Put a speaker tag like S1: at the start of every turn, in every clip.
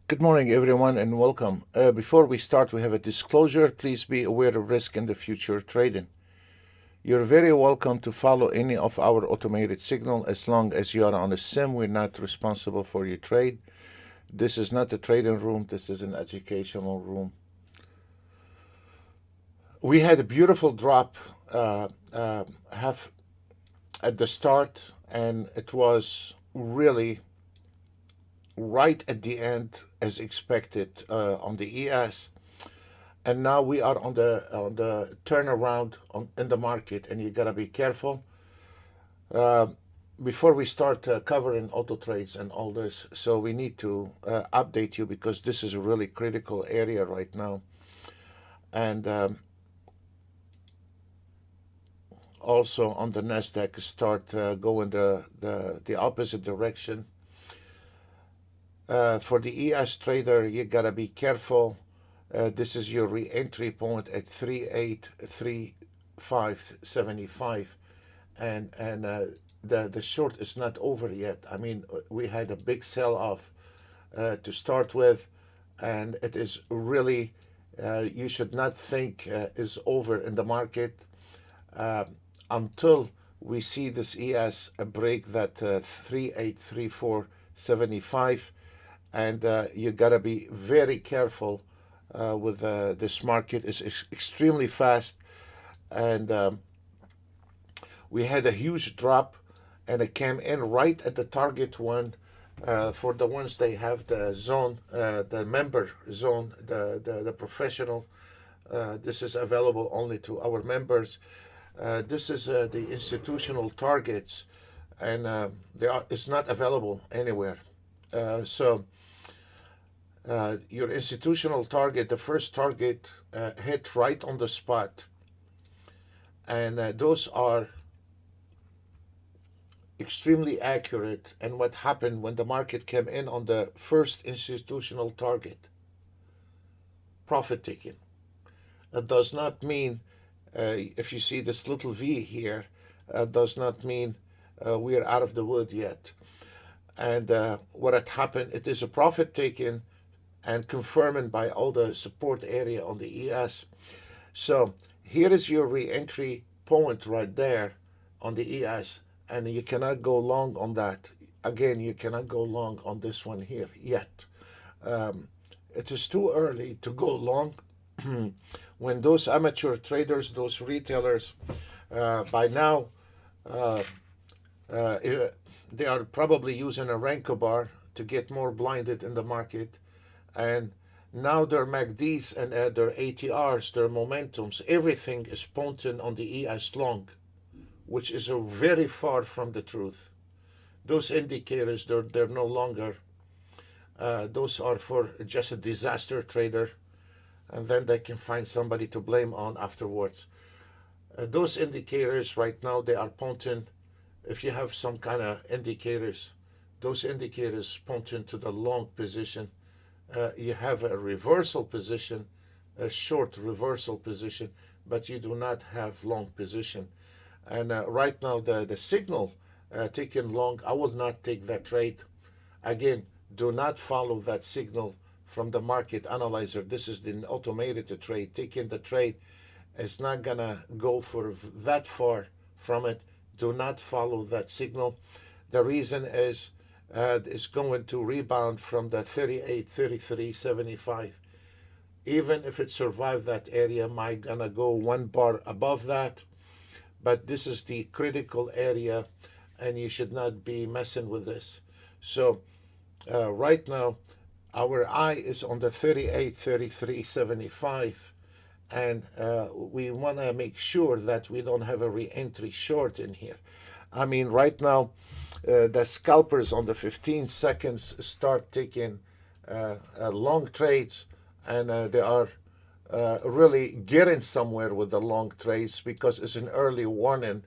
S1: Good morning, everyone, and welcome. Before we start, we have a disclosure. Please be aware of risk in the future trading. You're very welcome to follow any of our automated signal as long as you are on a sim. We're not responsible for your trade. This is not a trading room. This is an educational room. We had a beautiful drop half at the start, and it was really right at the end as expected on the ES. And now we are on the turnaround in the market, and you gotta be careful uh, before we start covering auto trades and all this. So we need to update you because this is a really critical area right now, and also on the Nasdaq start going the opposite direction. For the ES trader, you gotta be careful. This is your re-entry point at 3835.75, and the short is not over yet. I mean, we had a big sell-off to start with, and it is really you should not think is over in the market uh, until we see this ES break that 3834.75, and you gotta be very careful with this market. Is extremely fast, and we had a huge drop, and it came in right at the target one. For the ones they have the zone, the member zone, the professional. This is available only to our members. This is the institutional targets, and it's not available anywhere. So your institutional target, the first target, hit right on the spot, and those are extremely accurate. And what happened when the market came in on the first institutional target? Profit taking. It does not mean, if you see this little V here, does not mean we are out of the wood yet. And what had happened, it is a profit taken and confirmed by all the support area on the ES. So here is your re-entry point right there on the ES, and you cannot go long on that. Again, you cannot go long on this one here yet. It is too early to go long. When those amateur traders, those retailers, by now, uh, uh, they are probably using a Renko bar to get more blinded in the market, and now their MACDs and their ATRs, their momentums, everything is pointing on the ES long, which is very far from the truth. Those indicators, they're no longer. Those are for just a disaster trader, and then they can find somebody to blame on afterwards. Those indicators right now, they are pointing. If you have some kind of indicators, those indicators pointing to the long position. You have a reversal position, a short reversal position, but you do not have long position. And right now, the signal taken long, I will not take that trade. Again, do not follow that signal from the market analyzer. This is the automated trade. Taking the trade is not gonna go for that far from it. Do not follow that signal. The reason is it's going to rebound from the 38, 33, 75. Even if it survived that area, might gonna go one bar above that. But this is the critical area, and you should not be messing with this. So right now, our eye is on the 38, 33, 75, and we want to make sure that we don't have a re-entry short in here. I mean, right now, the scalpers on the 15 seconds start taking long trades, and they are really getting somewhere with the long trades because it's an early warning.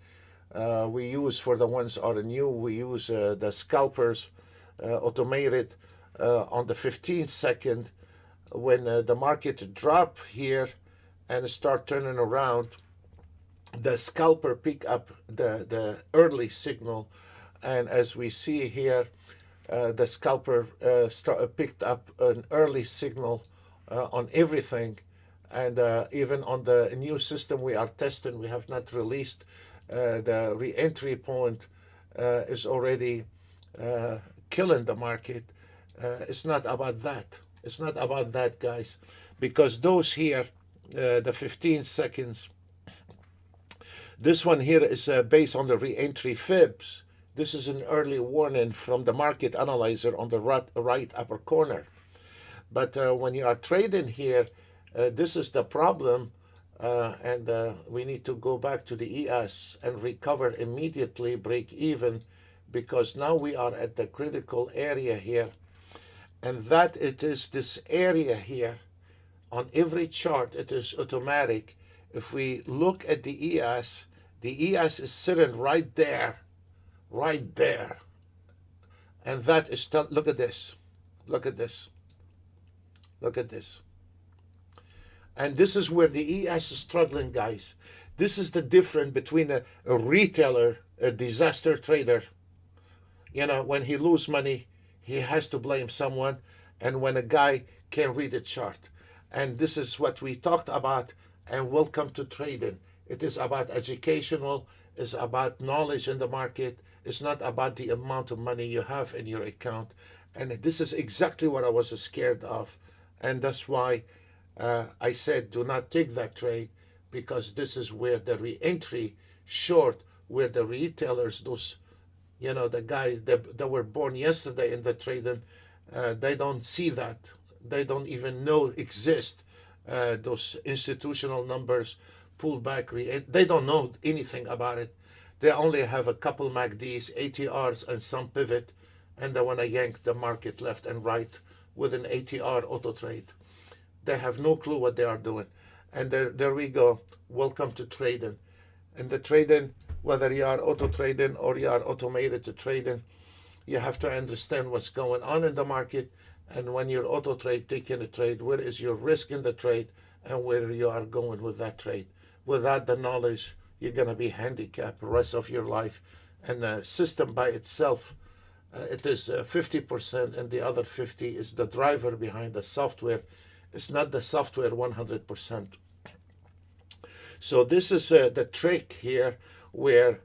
S1: We use, for the ones that are new, we use the scalpers automated on the 15 second. When the market drop here and start turning around, the scalper pick up the early signal, and as we see here, the scalper picked up an early signal on everything, and even on the new system we are testing, we have not released the re-entry point is already killing the market. It's not about that. It's not about that, guys, because those here, the 15 seconds, this one here is based on the re-entry fibs. This is an early warning from the market analyzer on the right upper corner. But when you are trading here, this is the problem, and we need to go back to the ES and recover immediately, break even, because now we are at the critical area here, and that it is this area here. On every chart, it is automatic. If we look at the ES is sitting right there, and that is, look at this, look at this. Look at this. And this is where the ES is struggling, guys. This is the difference between a retailer, a disaster trader. You know, when he loses money, he has to blame someone. And when a guy can't read a chart. And this is what we talked about. And welcome to trading. It is about educational. It's about knowledge in the market. It's not about the amount of money you have in your account. And this is exactly what I was scared of. And that's why I said do not take that trade, because this is where the re-entry short, where the retailers, those, you know, the guy that were born yesterday in the trading, they don't see that. They don't even know exist. Those institutional numbers, pullback, they don't know anything about it. They only have a couple MACDs, ATRs, and some pivot, and they want to yank the market left and right with an ATR auto trade. They have no clue what they are doing. And there we go. Welcome to trading. And the trading, whether you are auto trading or you are automated to trading, you have to understand what's going on in the market. And when you're auto trade, taking a trade, where is your risk in the trade and where you are going with that trade. Without the knowledge, you're going to be handicapped the rest of your life. And the system by itself, it is 50%, and the other 50 is the driver behind the software. It's not the software 100%. So this is the trick here, where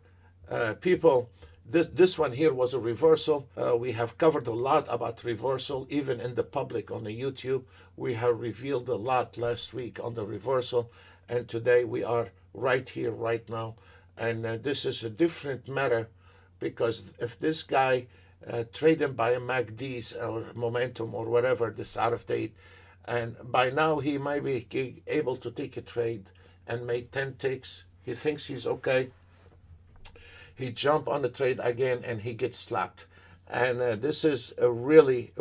S1: people, this one here was a reversal. We have covered a lot about reversal, even in the public on the YouTube. We have revealed a lot last week on the reversal, and today we are right here, right now. And this is a different matter, because if this guy trading by a MACDs or momentum or whatever, this out of date, and by now he might be able to take a trade and make 10 ticks. He thinks he's okay. He jump on the trade again and he gets slapped. And this is a really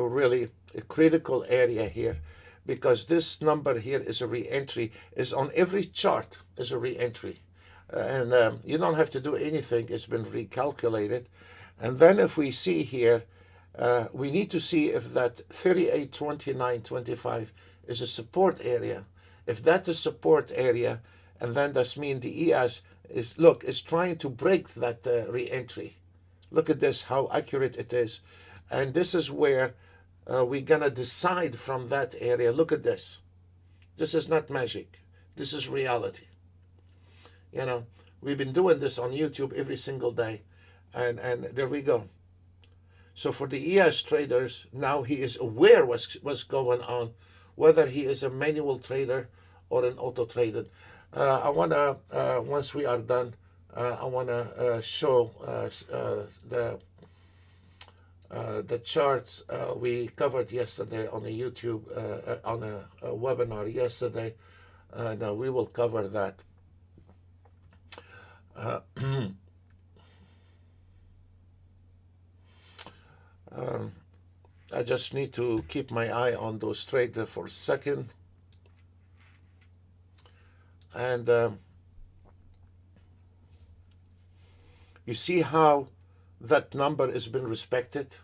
S1: critical area here, because this number here is a re-entry, is on every chart is a re-entry. And you don't have to do anything. It's been recalculated. And then if we see here, we need to see if that 38.29.25 is a support area. If that's a support area, and then that means the ES is, look, is trying to break that re-entry. Look at this, how accurate it is. And this is where we're going to decide from that area. Look at this. This is not magic. This is reality. You know, we've been doing this on YouTube every single day. And there we go. So for the ES traders, now he is aware what's going on, whether he is a manual trader or an auto trader. I want to, once we are done, I want to show the charts we covered yesterday on the YouTube, on a webinar yesterday. Now we will cover that. I just need to keep my eye on those traders for a second. And you see how that number has been respected?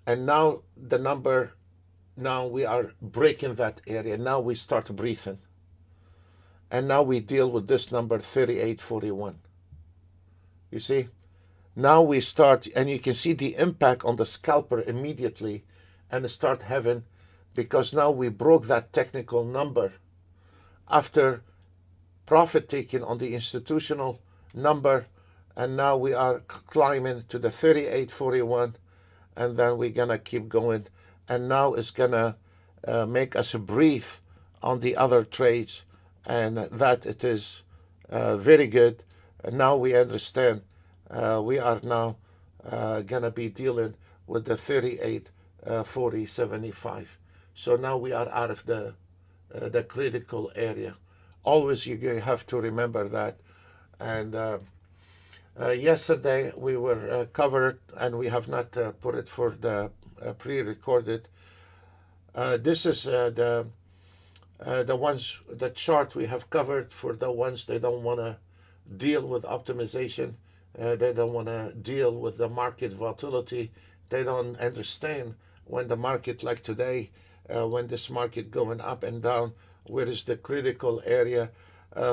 S1: And now the number, now we are breaking that area. Now we start breathing. And now we deal with this number 38.41. You see? Now we start, and you can see the impact on the scalper immediately, and start having, because now we broke that technical number after profit taking on the institutional number, and now we are climbing to the 38.41, and then we're gonna keep going, and now it's gonna make us breathe on the other trades, and that it is very good. And now we understand we are now gonna be dealing with the 38 40.75. So now we are out of the critical area. Always you have to remember that. And yesterday we were covered, and we have not put it for the pre-recorded. This is the ones, the chart we have covered for the ones they don't want to deal with optimization. They don't want to deal with the market volatility. They don't understand when the market, like today, when this market going up and down, where is the critical area.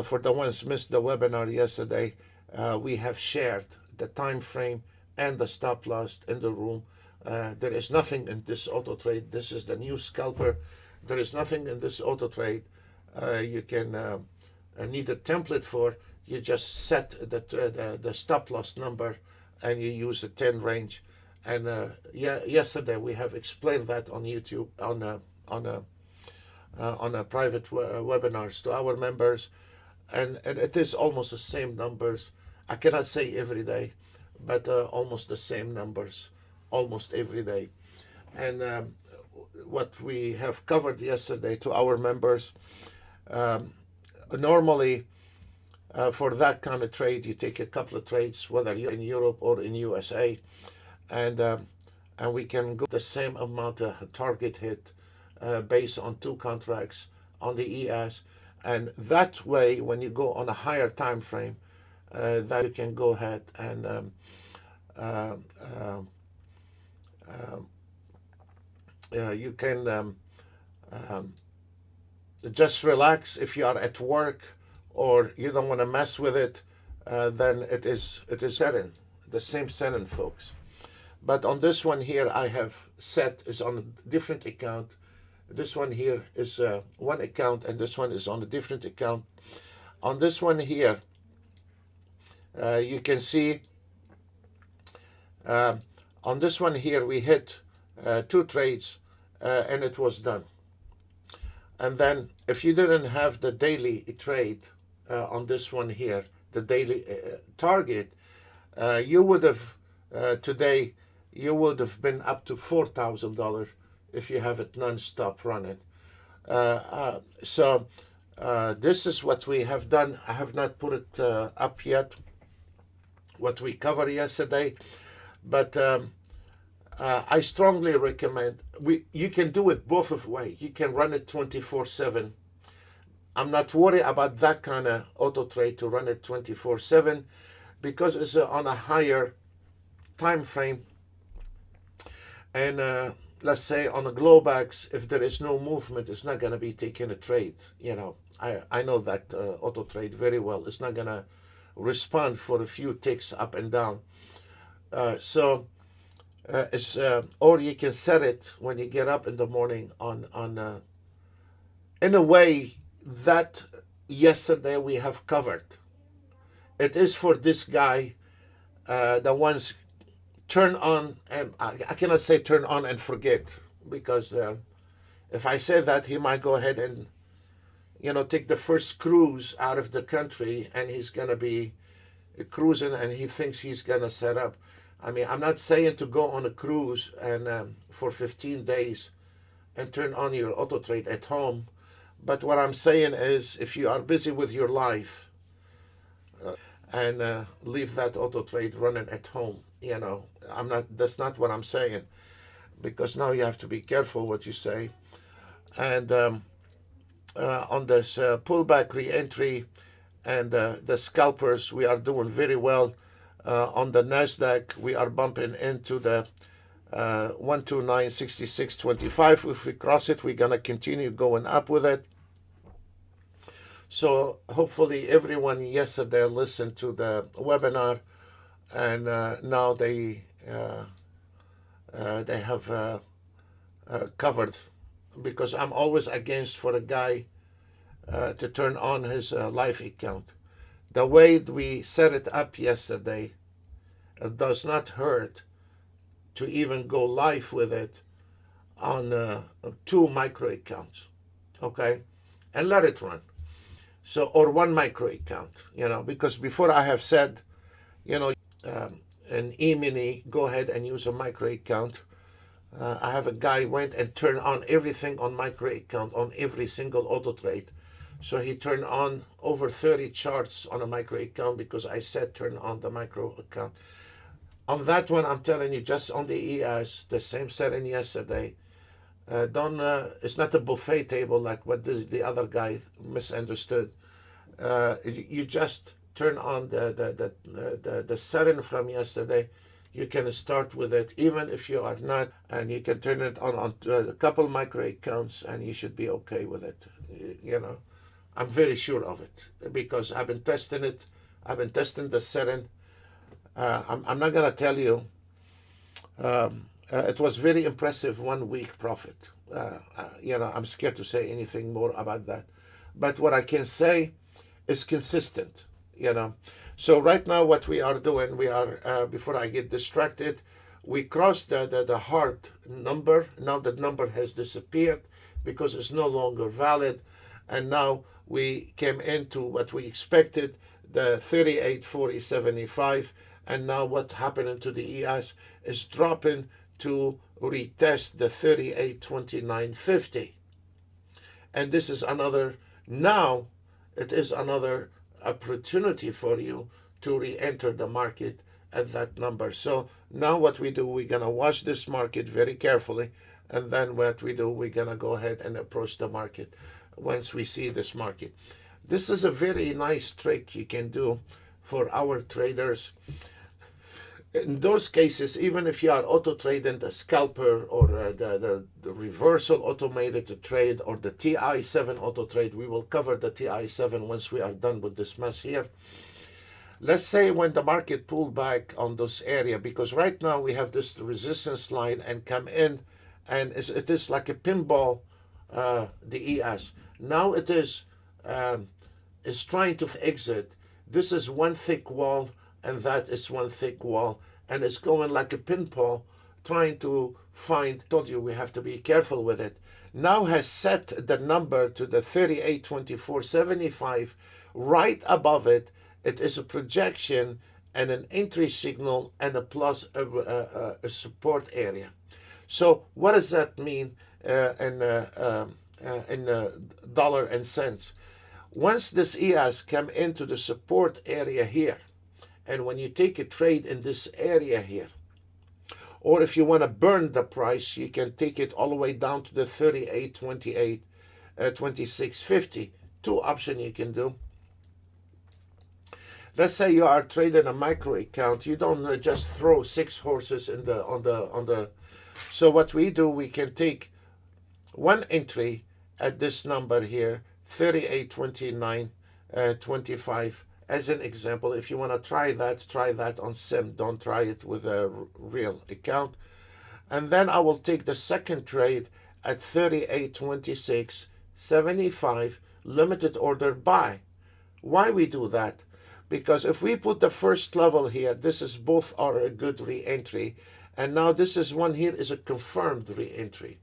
S1: For the ones missed the webinar yesterday, we have shared the time frame and the stop loss in the room. There is nothing in this auto trade. This is the new scalper. There is nothing in this auto trade you can need a template for. You just set the stop loss number, and you use a 10 range. And yesterday we have explained that on YouTube on a private webinars to our members, and it is almost the same numbers. I cannot say every day, but almost the same numbers almost every day. And what we have covered yesterday to our members, normally for that kind of trade, you take a couple of trades, whether you're in Europe or in USA, and we can go the same amount of target hit based on 2 contracts on the ES. And that way, when you go on a higher time frame, that you can go ahead and you can just relax. If you are at work or you don't want to mess with it, then it is setting, the same setting, folks. But on this one here, I have set is on a different account. This one here is one account, and this one is on a different account. On this one here, you can see on this one here we hit 2 trades, and it was done. And then if you didn't have the daily trade on this one here, the daily target, you would have today, you would have been up to $4,000 if you have it non-stop running. So this is what we have done. I have not put it up yet, what we covered yesterday, but I strongly recommend, you can do it both of ways. You can run it 24/7. I'm not worried about that kind of auto trade to run it 24/7 because it's on a higher time frame. And let's say on a Globex, if there is no movement, it's not going to be taking a trade. You know, I know that auto trade very well. It's not going to respond for a few ticks up and down. Or you can set it when you get up in the morning on in a way that yesterday we have covered. It is for this guy, the ones turn on, and I cannot say turn on and forget, because if I say that, he might go ahead and, you know, take the first cruise out of the country, and he's going to be cruising, and he thinks he's going to set up. I mean, I'm not saying to go on a cruise and for 15 days and turn on your auto trade at home. But what I'm saying is, if you are busy with your life and leave that auto trade running at home, you know, that's not what I'm saying, because now you have to be careful what you say. And on this pullback re-entry and the scalpers, we are doing very well. On the NASDAQ, we are bumping into the 129.6625. If we cross it, we're going to continue going up with it. So hopefully everyone yesterday listened to the webinar and now they have covered, because I'm always against for a guy to turn on his live account. The way we set it up yesterday, it does not hurt to even go live with it on two micro accounts, okay, and let it run. So, or one micro account, because before I have said, an Emini, go ahead and use a micro account. I have a guy went and turned on everything on micro account on every single auto trade. So he turned on over 30 charts on a micro account because I said turn on the micro account. On that one, I'm telling you, just on the ES, the same setting yesterday. Don't. It's not a buffet table like what the other guy misunderstood. You just turn on the setting from yesterday. You can start with it even if you are not, and you can turn it on a couple micro accounts, and you should be okay with it. I'm very sure of it because I've been testing it. I've been testing the setting. I'm not gonna tell you. It was very impressive 1 week profit. I'm scared to say anything more about that. But what I can say is consistent. So right now what we are doing, we are before I get distracted, we crossed the hard number. Now that number has disappeared because it's no longer valid, and now we came into what we expected, the 38.4075, and now what happened to the ES is dropping to retest the 38.2950, and this is another, now it is another opportunity for you to re-enter the market at that number. So now what we do, we're gonna watch this market very carefully, and then what we do, we're gonna go ahead and approach the market once we see this market. This is a very nice trick you can do for our traders. In those cases, even if you are auto trading the scalper or the reversal automated trade or the TI7 auto trade, we will cover the TI7 once we are done with this mess here. Let's say when the market pulled back on this area, because right now we have this resistance line and come in, and it is like a pinball, the ES. Now it is trying to exit. This is one thick wall, and that is one thick wall, and it's going like a pinball, trying to find. Told you we have to be careful with it. Now has set the number to the 38.2475. Right above it, it is a projection and an entry signal and a plus a support area. So what does that mean in dollar and cents? Once this ES come into the support area here, and when you take a trade in this area here, or if you want to burn the price, you can take it all the way down to the 38.28, 26.50. Two options you can do. Let's say you are trading a micro account. You don't just throw 6 horses in on the. So what we do, we can take one entry at this number here, 38.29.25 as an example. If you want to try that on sim. Don't try it with a real account. And then I will take the second trade at 38.26.75 limited order buy. Why we do that? Because if we put the first level here, this is both are a good re-entry, and now this is one here is a confirmed re-entry.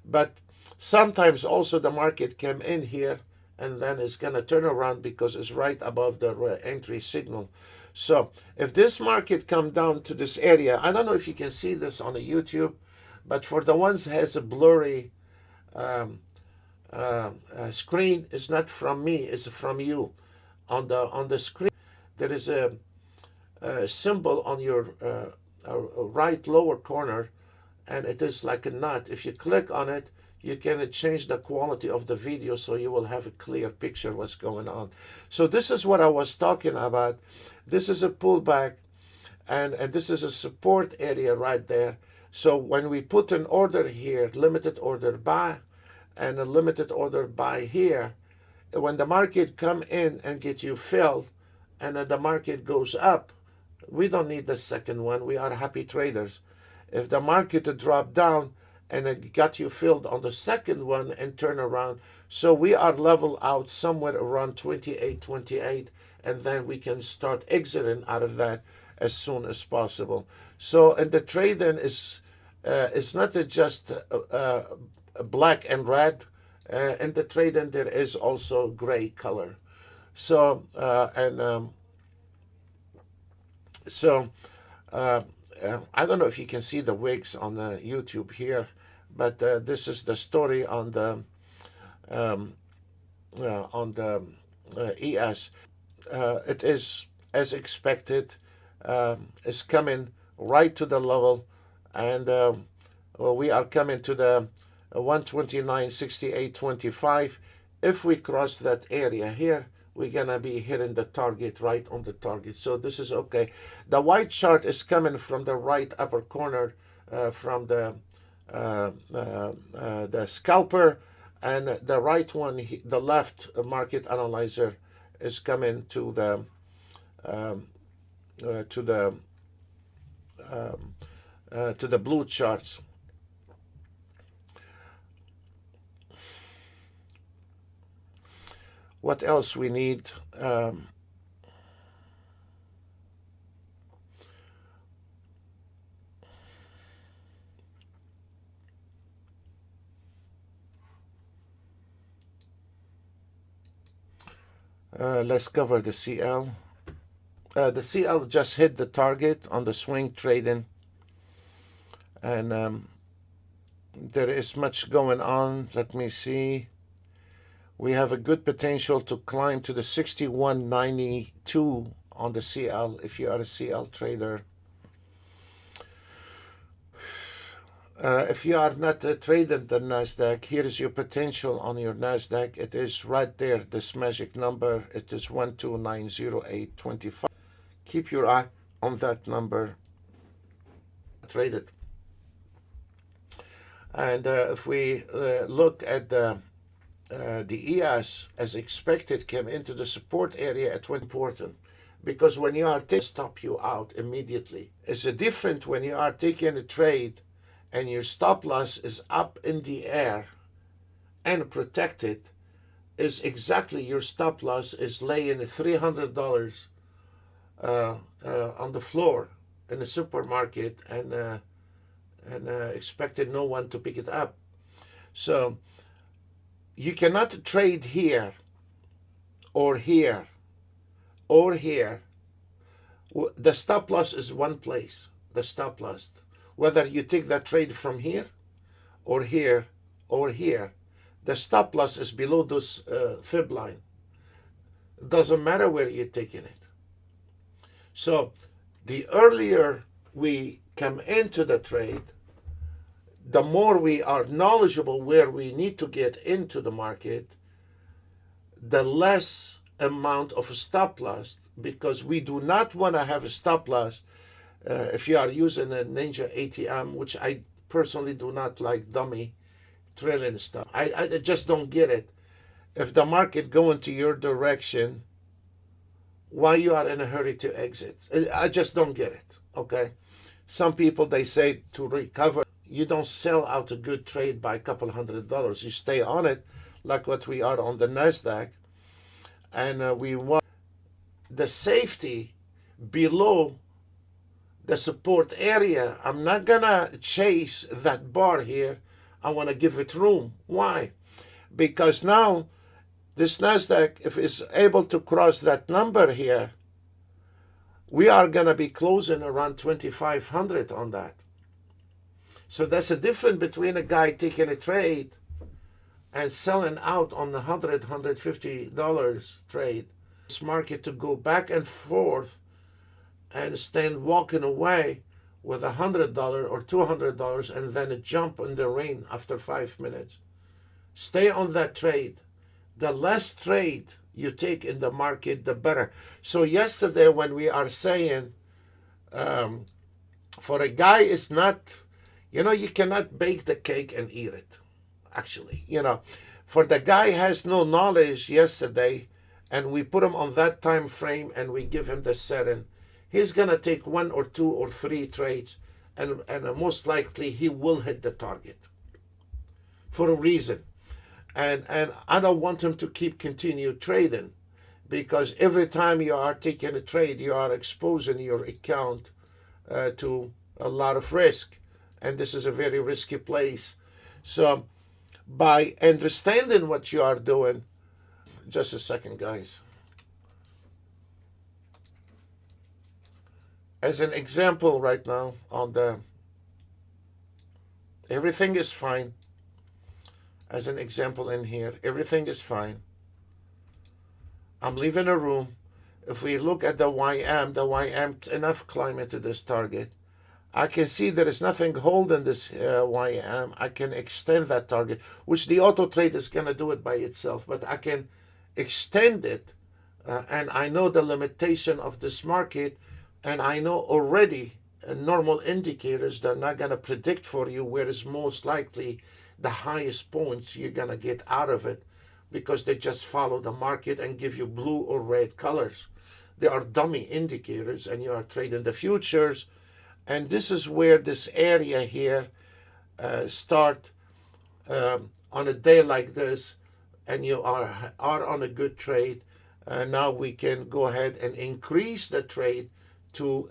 S1: But sometimes also the market came in here and then it's going to turn around because it's right above the entry signal. So if this market come down to this area, I don't know if you can see this on the YouTube, but for the ones that has a blurry screen, it's not from me, it's from you. On the screen, there is a symbol on your right lower corner, and it is like a knot. If you click on it, you can change the quality of the video so you will have a clear picture what's going on. So this is what I was talking about. This is a pullback, and this is a support area right there. So when we put an order here, limited order buy, and a limited order buy here, when the market come in and get you filled, and then the market goes up, We don't need the second one. We are happy traders. If the market dropped down and it got you filled on the second one and turn around, so we are level out somewhere around 28, and then we can start exiting out of that as soon as possible. So, and the trading is it's not just black and red. In the trading, there is also gray color. So, so I don't know if you can see the wigs on the YouTube here, but this is the story on the ES. It is as expected. Is coming right to the level, and we are coming to the 129.6825. If we cross that area here, we're gonna be hitting the target, right on the target. So this is okay. The white chart is coming from the right upper corner, from the scalper, and the right one, the left market analyzer, is coming to the blue charts. What else we need? Let's cover the CL. The CL just hit the target on the swing trading, and there is much going on. Let me see. We have a good potential to climb to the 61.92 on the CL if you are a CL trader. If you are not trading the NASDAQ, here is your potential on your NASDAQ. It is right there, this magic number. It is 1290825. Keep your eye on that number. Trade it. And if we look at the ES, as expected, came into the support area at 20. Important, because when you are stop you out immediately. It's different when you are taking a trade and your stop loss is up in the air and protected. Is exactly your stop loss is laying $300 on the floor in the supermarket, and expected no one to pick it up. So you cannot trade here or here or here. The stop loss is one place. The stop loss, whether you take that trade from here or here or here, the stop loss is below this fib line. It doesn't matter where you're taking it. So the earlier we come into the trade, the more we are knowledgeable where we need to get into the market, the less amount of a stop loss, because we do not want to have a stop loss if you are using a Ninja ATM, which I personally do not like dummy trailing stuff. I just don't get it. If the market going to your direction, why you are in a hurry to exit? I just don't get it, okay? Some people, they say to recover. You don't sell out a good trade by a couple $100. You stay on it, like what we are on the NASDAQ. And we want the safety below the support area. I'm not gonna chase that bar here. I want to give it room. Why? Because now this NASDAQ, if it's able to cross that number here, we are gonna be closing around 2,500 on that. So that's the difference between a guy taking a trade and selling out on the $150 trade. This market to go back and forth and stand walking away with $100 or $200 and then a jump in the rain after 5 minutes. Stay on that trade. The less trade you take in the market, the better. So yesterday when we are saying for a guy it's not, you cannot bake the cake and eat it. Actually, for the guy has no knowledge yesterday, and we put him on that time frame and we give him the setting, he's going to take 1 or 2 or 3 trades, and most likely he will hit the target for a reason. And I don't want him to continue trading, because every time you are taking a trade, you are exposing your account to a lot of risk, and this is a very risky place. So by understanding what you are doing, just a second, guys. As an example right now, everything is fine. As an example in here, everything is fine. I'm leaving a room. If we look at the YM enough climbing to this target. I can see there is nothing holding this YM. I can extend that target, which the auto trade is going to do it by itself, but I can extend it, and I know the limitation of this market, and I know already normal indicators, they're not going to predict for you where is most likely the highest points you're going to get out of it, because they just follow the market and give you blue or red colors. They are dummy indicators, and you are trading the futures. And this is where this area here start on a day like this, and you are on a good trade. Now we can go ahead and increase the trade to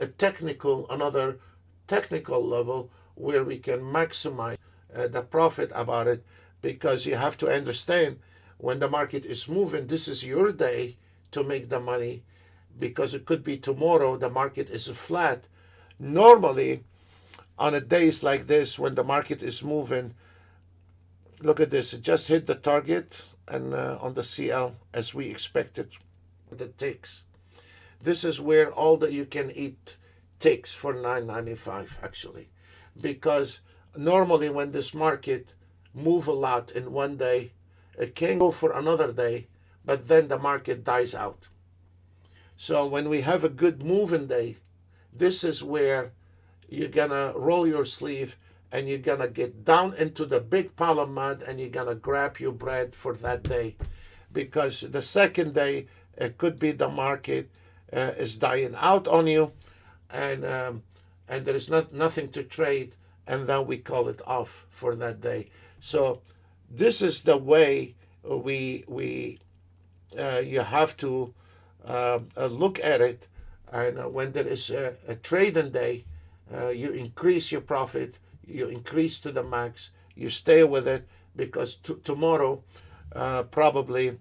S1: another technical level, where we can maximize the profit about it, because you have to understand, when the market is moving, this is your day to make the money, because it could be tomorrow the market is flat. Normally, on a days like this, when the market is moving, look at this, it just hit the target, and on the CL, as we expected, the ticks. This is where all that you can eat ticks for $9.95 actually, because normally when this market move a lot in one day, it can go for another day, but then the market dies out. So when we have a good moving day, this is where you're gonna roll your sleeve, and you're gonna get down into the big pile of mud, and you're gonna grab your bread for that day, because the second day it could be the market is dying out on you, and there is nothing to trade, and then we call it off for that day. So this is the way you have to look at it. And when there is a trading day, you increase your profit, you increase to the max, you stay with it, because tomorrow probably,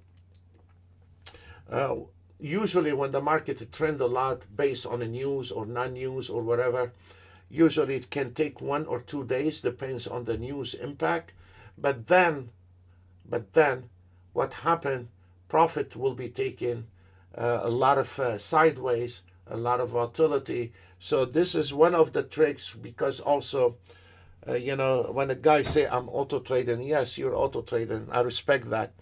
S1: usually when the market trend a lot based on the news or non-news or whatever, usually it can take 1 or 2 days, depends on the news impact. But then what happened, profit will be taken, a lot of sideways, a lot of volatility. So this is one of the tricks, because also, when a guy say I'm auto trading, yes, you're auto trading, I respect that.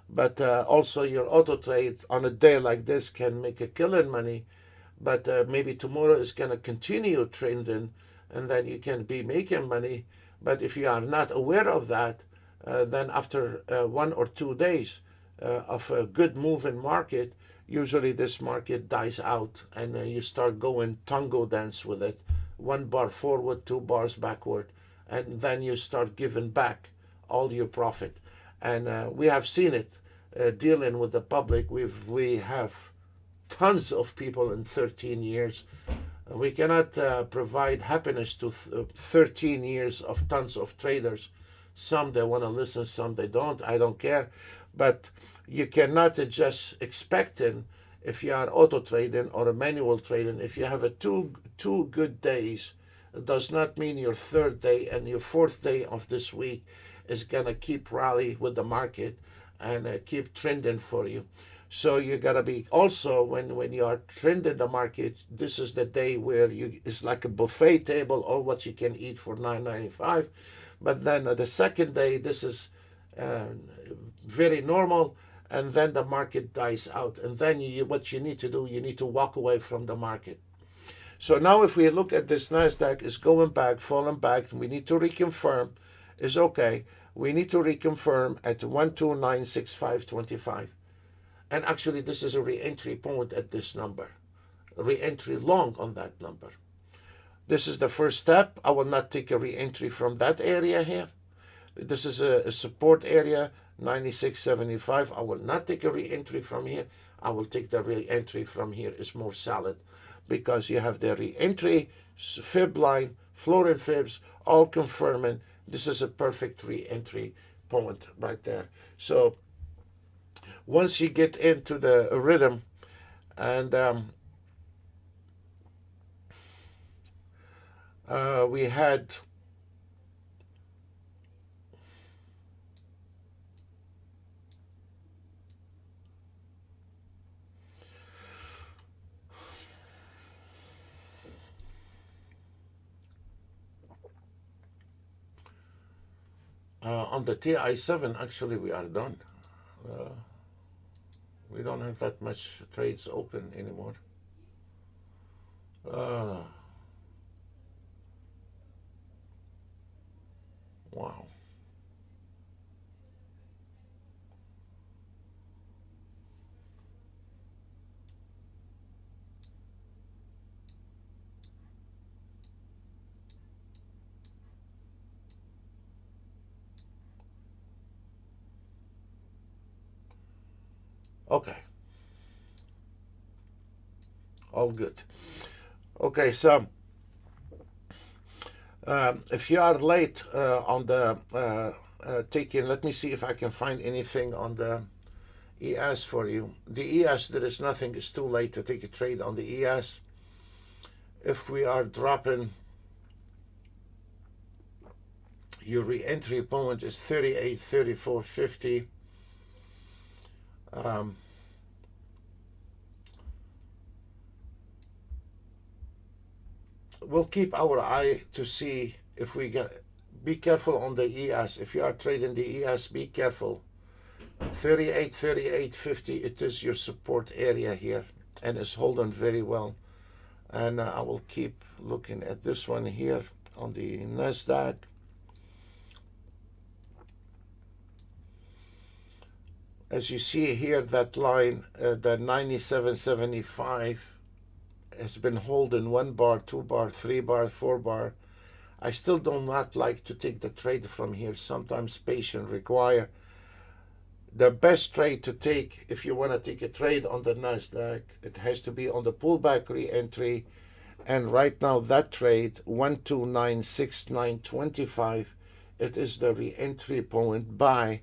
S1: But also your auto trade on a day like this can make a killing money, but maybe tomorrow is going to continue trending, and then you can be making money. But if you are not aware of that, then after 1 or 2 days of a good moving market, usually this market dies out, and you start going tango dance with it, 1 bar forward, 2 bars backward, and then you start giving back all your profit. And we have seen it dealing with the public. We have tons of people in 13 years. We cannot provide happiness to 13 years of tons of traders. Some they want to listen, some they don't. I don't care. But you cannot just expecting, if you are auto trading or a manual trading, if you have a two good days, it does not mean your third day and your fourth day of this week is gonna keep rally with the market and keep trending for you. So you gotta be also, when you are trending the market, this is the day where it's like a buffet table, all what you can eat for $9.95. But then the second day, this is very normal, and then the market dies out, and then what you need to do, you need to walk away from the market. So now if we look at this NASDAQ is going back, falling back, we need to reconfirm, is okay. We need to reconfirm at 12965.25. And actually this is a re-entry point at this number. re-entry long on that number. This is the first step. I will not take a re-entry from that area here. This is a support area, 96.75. I will not take a re-entry from here. I will take the re-entry from here. It's more solid because you have the re-entry, fib line, floor and fibs, all confirming. This is a perfect re-entry point right there. So once you get into the rhythm, and we had on the TI7, actually we are done. We don't have that much trades open anymore. Wow. Okay. All good. Okay, so if you are late on the taking, let me see if I can find anything on the ES for you. The ES, there is nothing. It's too late to take a trade on the ES. If we are dropping, your re-entry point is 38, 34, 50. We'll keep our eye to see if we get. Be careful on the ES. If you are trading the ES, be careful. 38, 38, 50. It is your support area here, and it's holding very well. And I will keep looking at this one here on the Nasdaq. As you see here, that line, the 97.75, has been holding 1 bar, 2 bar, 3 bar, 4 bar. I still do not like to take the trade from here. Sometimes patience require. The best trade to take, if you want to take a trade on the Nasdaq, it has to be on the pullback re-entry. And right now that trade, 12969.25, it is the re-entry point buy.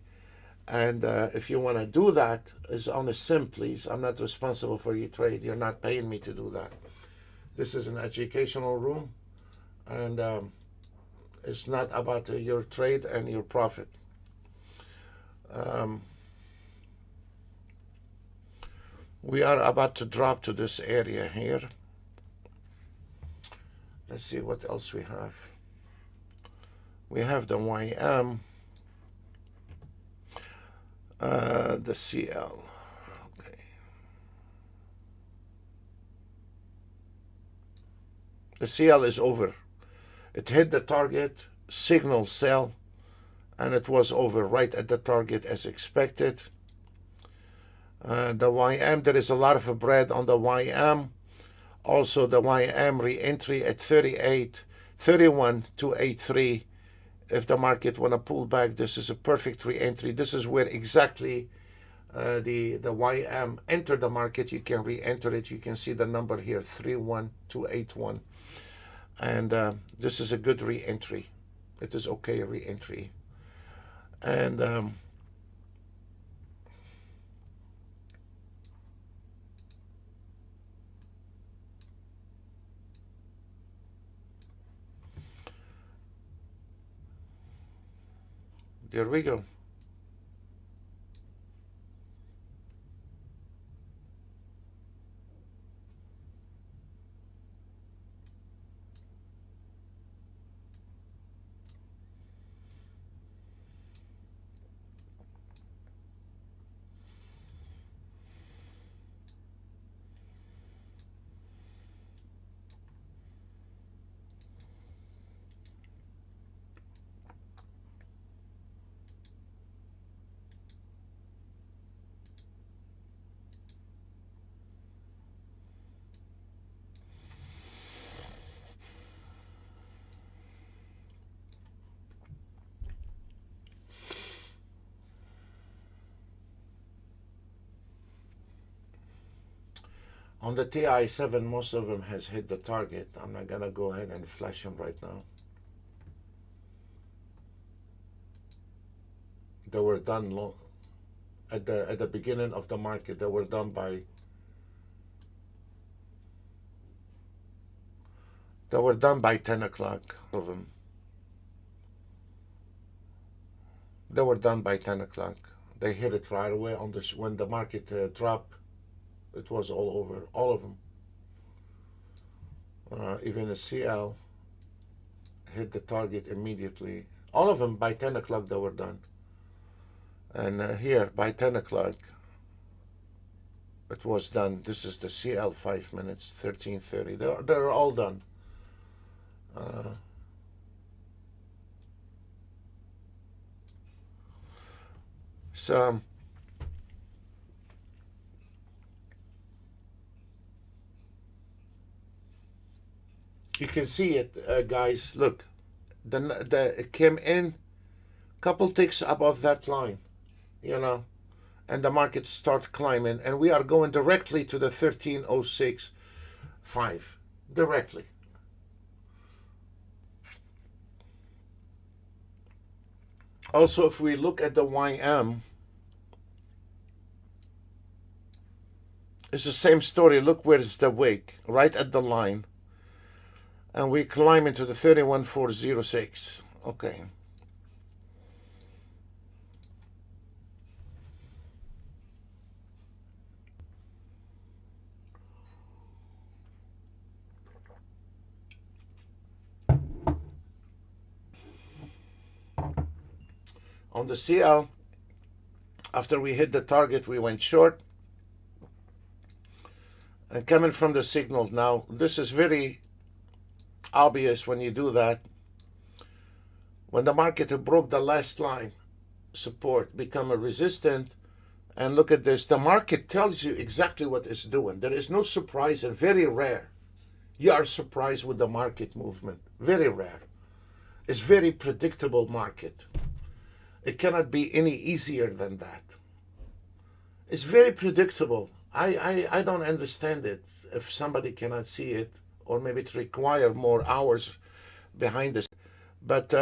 S1: And if you want to do that, is on a sim, please. I'm not responsible for your trade. You're not paying me to do that. This is an educational room, and it's not about your trade and your profit. We are about to drop to this area here. Let's see what else we have. We have the YM, the CL. Okay. The CL is over. It hit the target, signal sell, and it was over right at the target as expected. The YM, there is a lot of bread on the YM. Also, the YM re-entry at 38, 31,283. If the market want to pull back, this is a perfect re-entry. This is where exactly the YM entered the market. You can re-enter it. You can see the number here, 31,281. And this is a good re-entry. It is okay re-entry. And there we go. On the TI7, most of them has hit the target. I'm not gonna go ahead and flash them right now. They were done long, at the beginning of the market. They were done by 10 o'clock of them. They were done by 10 o'clock. They hit it right away on this when the market dropped. It was all over, all of them. Even the CL hit the target immediately. All of them by 10 o'clock they were done. And here by 10 o'clock it was done. This is the CL 5 minutes, 13:30. They're all done. So you can see it, guys. Look, it came in couple ticks above that line, and the market start climbing, and we are going directly to the 1306.5 directly. Also, if we look at the YM, it's the same story. Look, where's the wick? Right at the line. And we climb into the 31,406. Okay. On the CL, after we hit the target, we went short. And coming from the signal now, this is very obvious when you do that. When the market broke the last line, support, become a resistance, and look at this, the market tells you exactly what it's doing. There is no surprise, and very rare. You are surprised with the market movement. Very rare. It's very predictable market. It cannot be any easier than that. It's very predictable. I don't understand it if somebody cannot see it, or maybe it require more hours behind this. But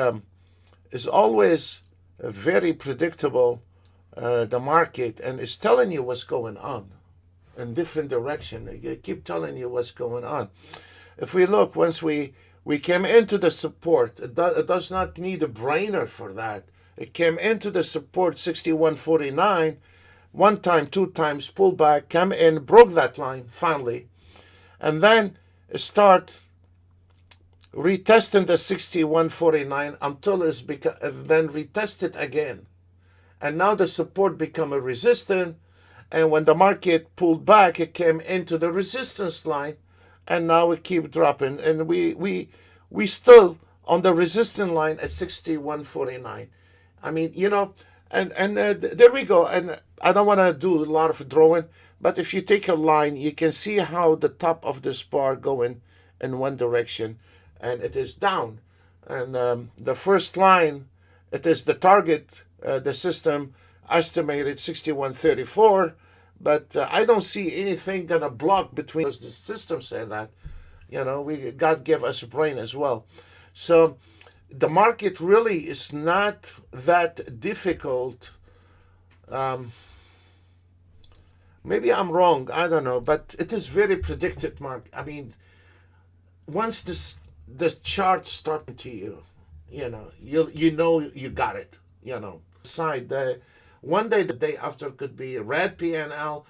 S1: it's always very predictable, the market, and it's telling you what's going on in different direction. It keep telling you what's going on. If we look, once we came into the support, it does not need a brainer for that. It came into the support 61.49, one time, two times, pulled back, came in, broke that line finally, and then start retesting the 61.49 until it's then retested again. And now the support become a resistance, and when the market pulled back, it came into the resistance line, and now it keep dropping, and we still on the resistance line at 61.49. I mean, and there we go. And I don't want to do a lot of drawing, but if you take a line, you can see how the top of this bar going in one direction, and it is down. And the first line, it is the target, the system estimated 61.34, but I don't see anything gonna block between us. The system said that, God gave us a brain as well. So the market really is not that difficult. Maybe I'm wrong, I don't know, but it is very predicted, Mark. I mean, once the chart starting to you, you got it, Side one day, the day after could be red PNL.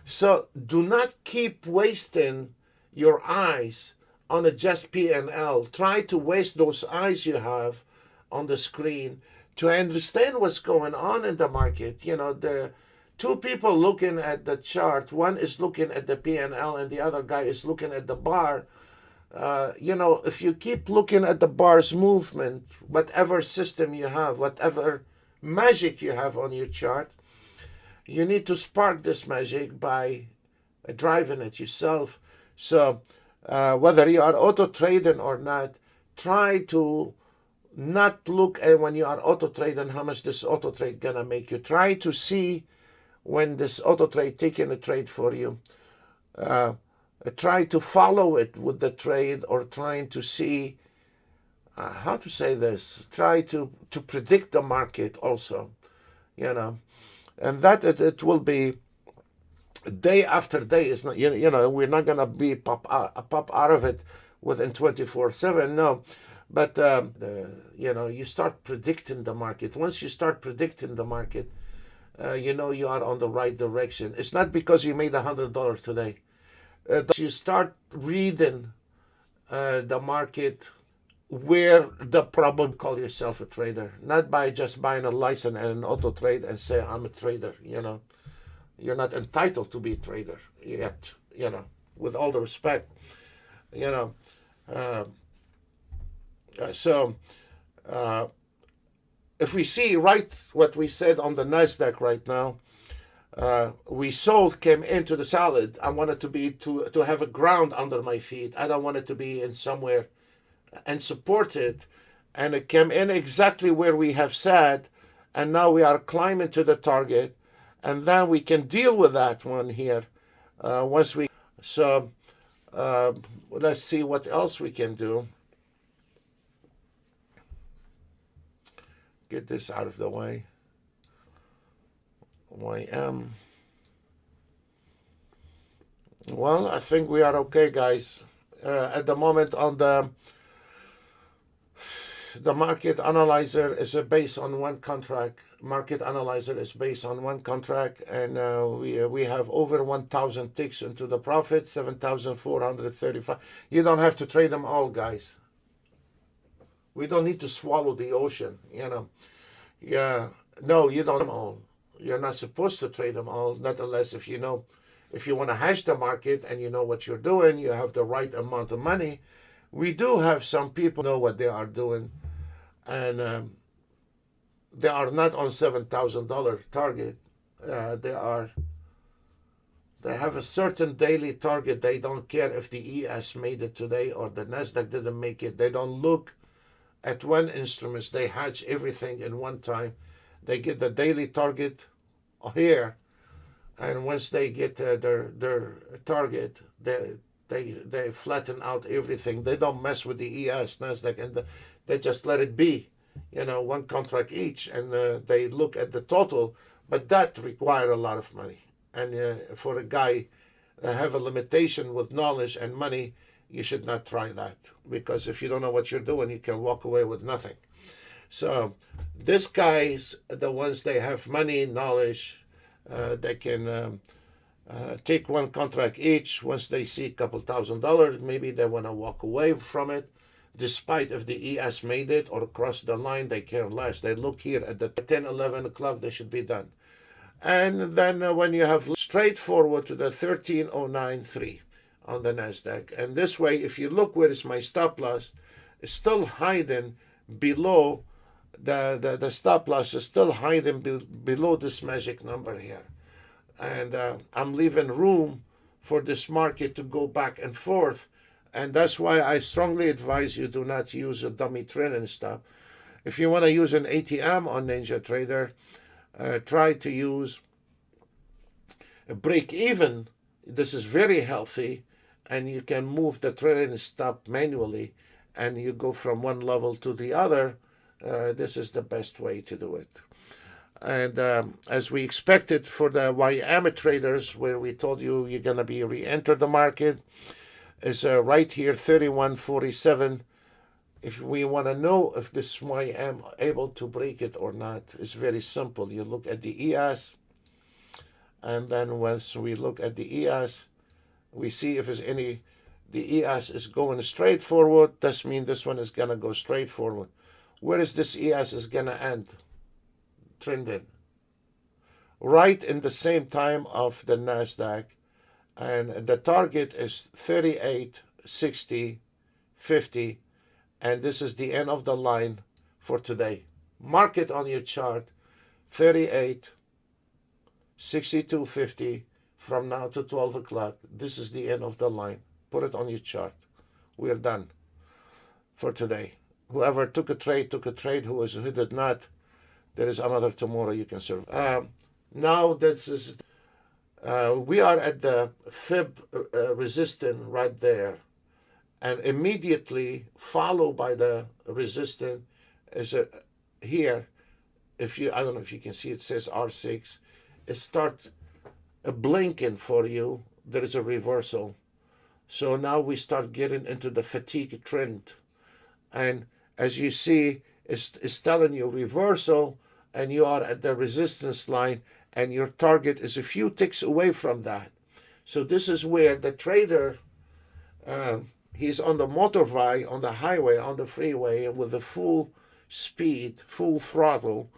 S1: So do not keep wasting your eyes on a just PNL. Try to waste those eyes you have on the screen to understand what's going on in the market. The two people looking at the chart, one is looking at the PNL and the other guy is looking at the bar. If you keep looking at the bar's movement, whatever system you have, whatever magic you have on your chart, you need to spark this magic by driving it yourself. So whether you are auto trading or not, try to not look at when you are auto trading how much this auto trade gonna make you. Try to see when this auto trade taking a trade for you, try to follow it with the trade, or trying to see how to say this, try to predict the market also, and that it will be day after day. Is not, we're not gonna be pop out of it within 24/7, no. But you start predicting the market. Once you start predicting the market, you are on the right direction. It's not because you made $100 today. You start reading the market, where the problem. Call yourself a trader, not by just buying a license and an auto trade and say I'm a trader. You're not entitled to be a trader yet. With all the respect, so if we see right what we said on the Nasdaq right now, we sold, came into the solid. I wanted to be to have a ground under my feet. I don't want it to be in somewhere and support it, and it came in exactly where we have said, and now we are climbing to the target, and then we can deal with that one here once we. So let's see what else we can do. Get this out of the way. YM. Well, I think we are okay, guys. At the moment, on the market analyzer is based on one contract. Market analyzer is based on one contract, and we have over 1,000 ticks into the profit, 7,435. You don't have to trade them all, guys. We don't need to swallow the ocean, Yeah, no, you don't all. You're not supposed to trade them all, not unless if you want to hash the market and you know what you're doing, you have the right amount of money. We do have some people know what they are doing, and they are not on $7,000 target. They have a certain daily target. They don't care if the ES made it today or the Nasdaq didn't make it. They don't look at one instrument. They hatch everything in one time. They get the daily target here, and once they get their target, they flatten out everything. They don't mess with the ES, Nasdaq, and they just let it be. One contract each, and they look at the total, but that requires a lot of money. And for a guy that have a limitation with knowledge and money, you should not try that, because if you don't know what you're doing, you can walk away with nothing. So these guys, the ones they have money, knowledge, they can take one contract each. Once they see a couple $1,000, maybe they want to walk away from it. Despite if the ES made it or crossed the line, they care less. They look here at the 10, 11 o'clock, they should be done. And then when you have straightforward to the 13,093 on the Nasdaq, and this way, if you look where is my stop loss, it's still hiding below the stop loss is still hiding below this magic number here, and I'm leaving room for this market to go back and forth. And that's why I strongly advise you do not use a dummy trend and stuff. If you want to use an ATM on NinjaTrader, try to use a break even. This is very healthy, and you can move the trend and stop manually, and you go from one level to the other. This is the best way to do it. And as we expected for the YM traders, where we told you you're going to be re-enter the market, is right here, 31.47. If we want to know if this YM able to break it or not, it's very simple. You look at the ES, and then once we look at the ES, we see if there's any. The ES is going straight forward. That means this one is gonna go straight forward. Where is this ES is gonna end? Trending right in the same time of the Nasdaq. And the target is 38, 60, 50, and this is the end of the line for today. Mark it on your chart, 38, 62, 50, from now to 12 o'clock. This is the end of the line. Put it on your chart. We're done for today. Whoever took a trade, took a trade. Who did not, there is another tomorrow you can serve. Now this is We are at the fib resistance right there, and immediately followed by the resistance is a here. If you, I don't know if you can see, it says R6. It starts blinking for you. There is a reversal. So now we start getting into the fatigue trend, and as you see, it's telling you reversal, and you are at the resistance line, and your target is a few ticks away from that. So this is where the trader, he's on the motorway, on the highway, on the freeway with the full speed, full throttle,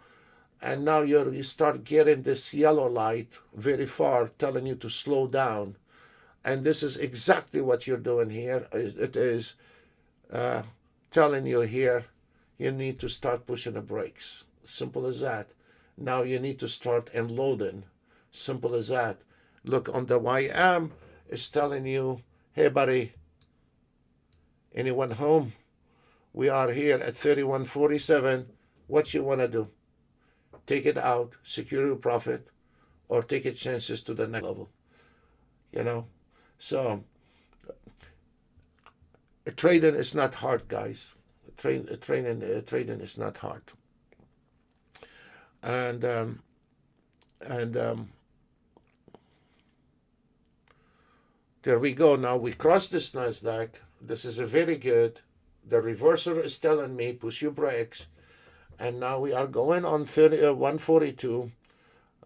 S1: and now you start getting this yellow light very far telling you to slow down. And this is exactly what you're doing here. It is telling you here you need to start pushing the brakes. Simple as that. Now you need to start unloading. Simple as that. Look, on the YM, it's telling you, hey buddy, anyone home? We are here at 31.47. What you want to do? Take it out, secure your profit, or take it chances to the next level. You know? So trading is not hard, guys. Trading is not hard. And there we go. Now we cross this Nasdaq. This is a very good. The reversal is telling me push your brakes, and now we are going on 142,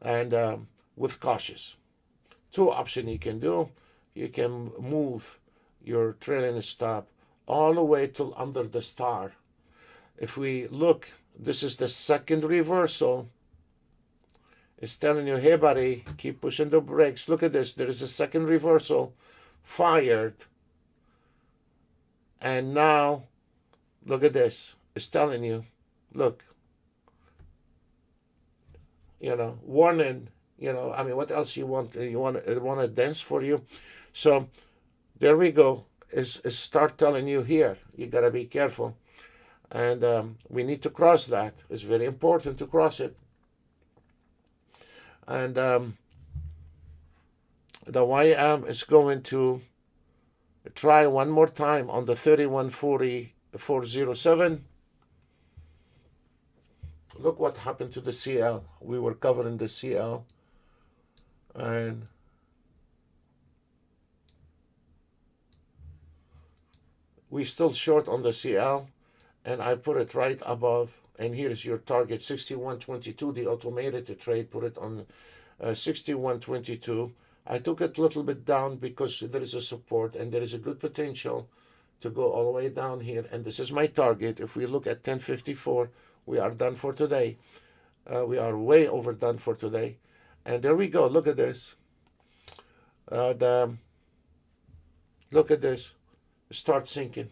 S1: and with cautious. Two options you can do. You can move your trailing stop all the way till under the star. If we look, this is the second reversal. It's telling you, hey buddy, keep pushing the brakes. Look at this. There is a second reversal fired. And now, look at this. It's telling you, look, warning, I mean, what else you want? You want to dance for you? So there we go. Is start telling you here, you got to be careful. And we need to cross that. It's very important to cross it. And the YM is going to try one more time on the 31.407. Look what happened to the CL. We were covering the CL, and we still short on the CL, and I put it right above. And here's your target, 61.22. The automated trade put it on 61.22. I took it a little bit down because there is a support and there is a good potential to go all the way down here. And this is my target. If we look at 10.54, we are done for today. We are way overdone for today. And there we go. Look at this. Look at this. Start sinking.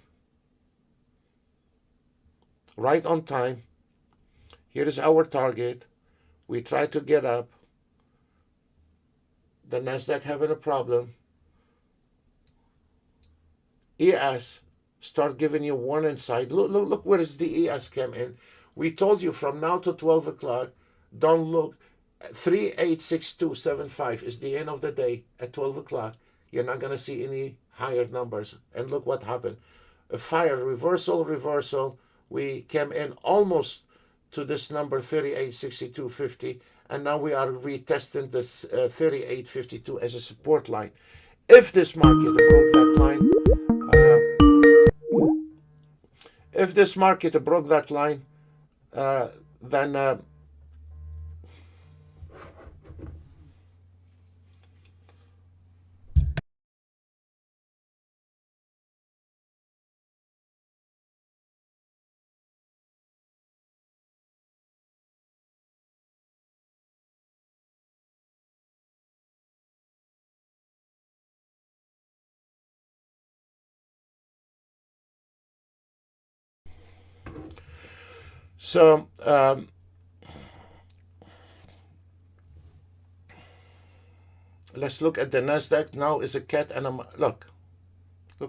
S1: Right on time. Here is our target. We try to get up. The Nasdaq having a problem. ES start giving you warning sign. Look where is the ES came in. We told you from now to 12 o'clock, don't look. 386275 is the end of the day at 12 o'clock. You're not going to see any higher numbers. And look what happened. A fire, reversal. We came in almost to this number 3862.50, and now we are retesting this 38.52 as a support line. If this market broke that line, then so let's look at the Nasdaq. Now is a cat and a look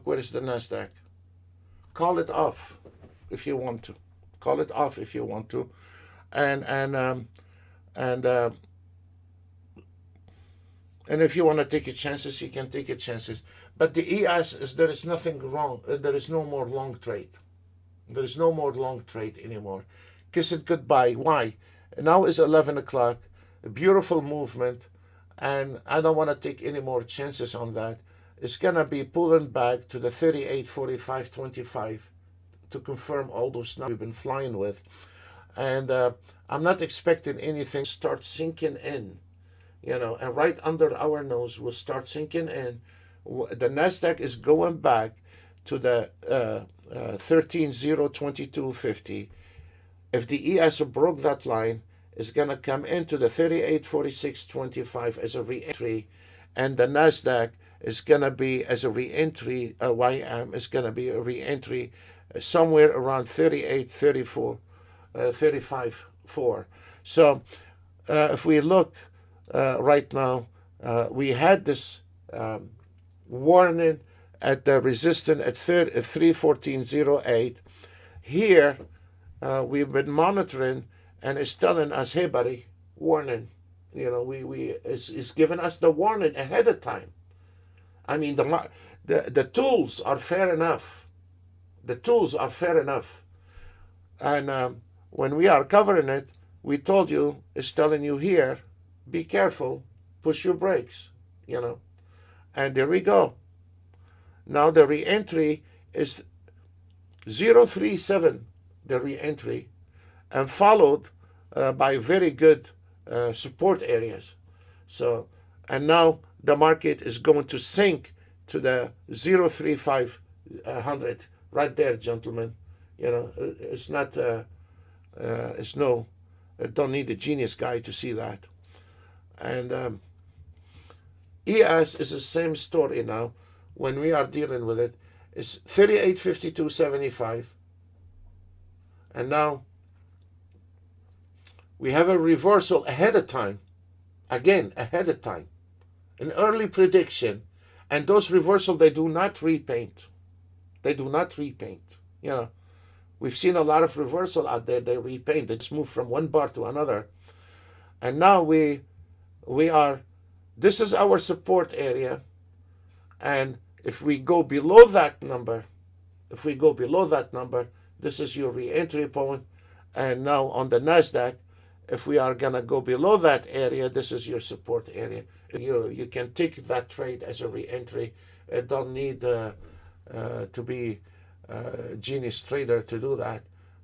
S1: where is the Nasdaq. Call it off if you want to. Call it off if you want to, and And if you want to take your chances, you can take your chances. But the ES is, there is nothing wrong. There is no more long trade. There is no more long trade anymore. Kiss it goodbye. Why? Now is 11 o'clock. A beautiful movement. And I don't want to take any more chances on that. It's going to be pulling back to the 38, 45, 25 to confirm all those numbers we've been flying with. And I'm not expecting anything to start sinking in, and right under our nose will start sinking in. The NASDAQ is going back to the 13,022.50. If the ES broke that line, it's going to come into the 38.46.25 as a re-entry, and the NASDAQ is going to be as a re-entry, YM is going to be a re-entry somewhere around 38.34, 35.4. So if we look right now, we had this warning at the resistance at 314.08. Here, we've been monitoring, and it's telling us, hey, buddy, warning. It's giving us the warning ahead of time. I mean, the tools are fair enough. The tools are fair enough. And when we are covering it, we told you, it's telling you here, be careful, push your brakes, And there we go. Now the re-entry is 037, the re-entry, and followed by very good support areas. So, and now the market is going to sink to the 03500 right there, gentlemen. It's not, don't need a genius guy to see that. And ES is the same story now. When we are dealing with it, it's 38.52.75, and now we have a reversal ahead of time, again ahead of time, an early prediction, and those reversals, they do not repaint. They do not repaint. We've seen a lot of reversal out there. They repaint. They just move from one bar to another, and now we are. This is our support area, and if we go below that number, this is your re-entry point. And now on the NASDAQ, if we are going to go below that area, this is your support area. You can take that trade as a re-entry. Don't need to be a genius trader to do that.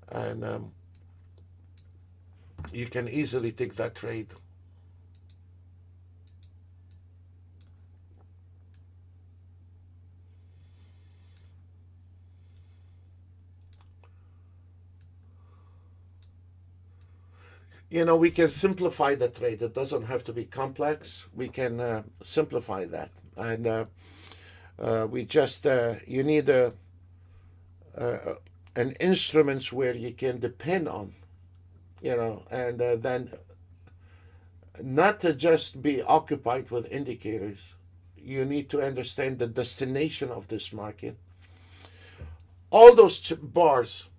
S1: And you can easily take that trade. We can simplify the trade. It doesn't have to be complex. We can simplify that. And we just, you need an instruments where you can depend on, and then not to just be occupied with indicators. You need to understand the destination of this market. All those bars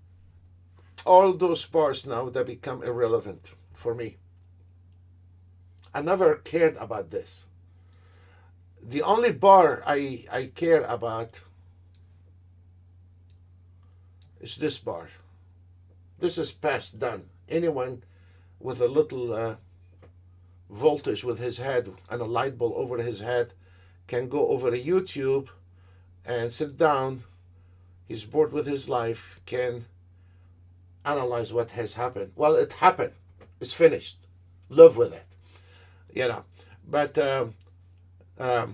S1: now, they become irrelevant for me. I never cared about this. The only bar I care about is this bar. This is past done. Anyone with a little voltage with his head and a light bulb over his head can go over to YouTube and sit down. He's bored with his life, can analyze what has happened. Well, it happened. It's finished. Live with it. But I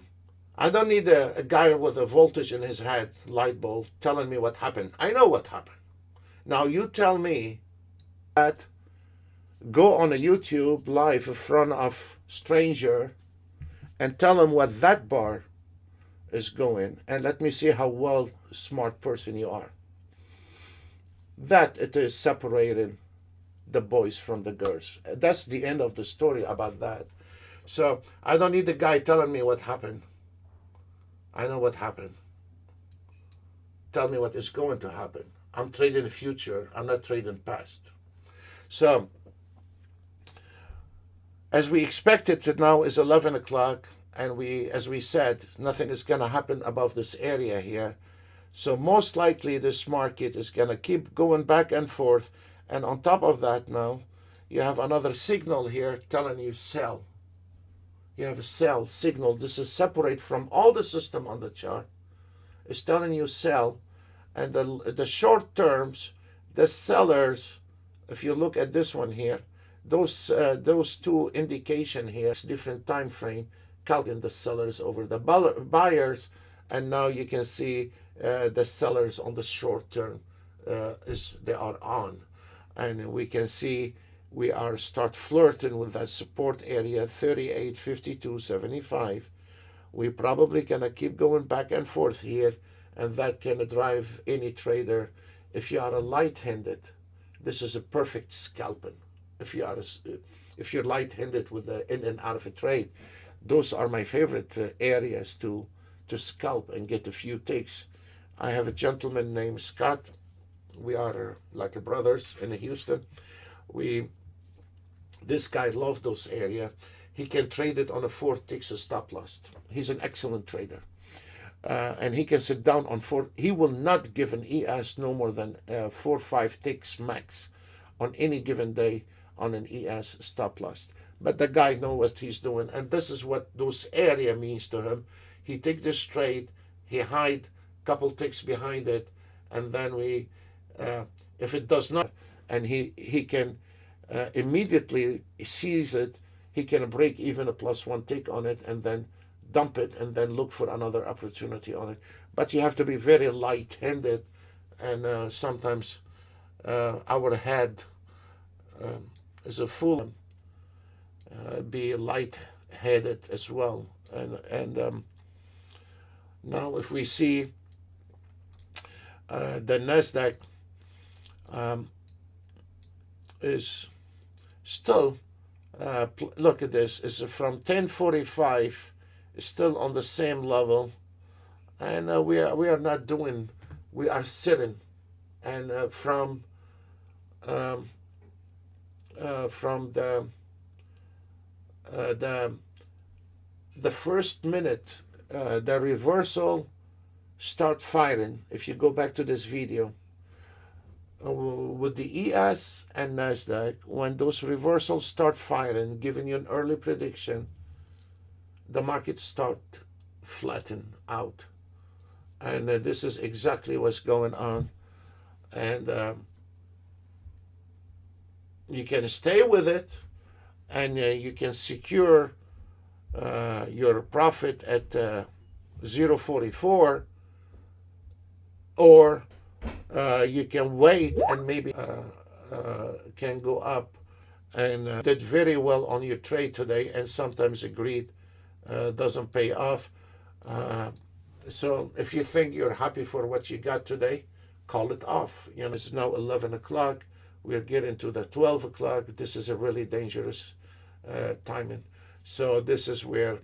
S1: don't need a guy with a voltage in his head, light bulb, telling me what happened. I know what happened. Now you tell me that, go on a YouTube live in front of stranger and tell him what that bar is going, and let me see how well smart person you are. That it is separating the boys from the girls. That's the end of the story about that. So I don't need the guy telling me what happened. I know what happened. Tell me what is going to happen. I'm trading the future. I'm not trading past. So as we expected, it now is 11 o'clock, and as we said, nothing is going to happen above this area here. So most likely this market is going to keep going back and forth. And on top of that, now you have another signal here telling you sell. You have a sell signal. This is separate from all the system on the chart. It's telling you sell. And the short terms, the sellers, if you look at this one here, those two indication here, it's different time frame, calculating the sellers over the buyers, and now you can see the sellers on the short term they are on, and we can see we are start flirting with that support area 38.52.75. We probably gonna keep going back and forth here, and that can drive any trader. If you are a light-handed, this is a perfect scalping. If you're light-handed with the in and out of a trade, those are my favorite areas to scalp and get a few ticks. I have a gentleman named Scott. We are like brothers in Houston. This guy loves those areas. He can trade it on a 4 ticks stop loss. He's an excellent trader. And he can sit down on 4. He will not give an ES no more than 4 or 5 ticks max on any given day on an ES stop loss. But the guy knows what he's doing, and this is what those area means to him. He take this trade, he hide a couple ticks behind it, and then if it does not, and he can immediately sees it, he can break even a +1 tick on it, and then dump it, and then look for another opportunity on it. But you have to be very light-handed, and sometimes our head is a fool. Be light-headed as well, and now if we see the Nasdaq is still look at this, is from 1045, still on the same level, and we are not doing, we are sitting, and from the first minute the reversal start firing. If you go back to this video with the ES and Nasdaq, when those reversals start firing, giving you an early prediction, the market start flatten out, and this is exactly what's going on. And you can stay with it, and you can secure your profit at 0.44, or you can wait and maybe can go up, and did very well on your trade today, and sometimes the greed doesn't pay off. So if you think you're happy for what you got today, call it off. You know, it's now 11 o'clock. We're getting to the 12 o'clock. This is a really dangerous timing. So this is where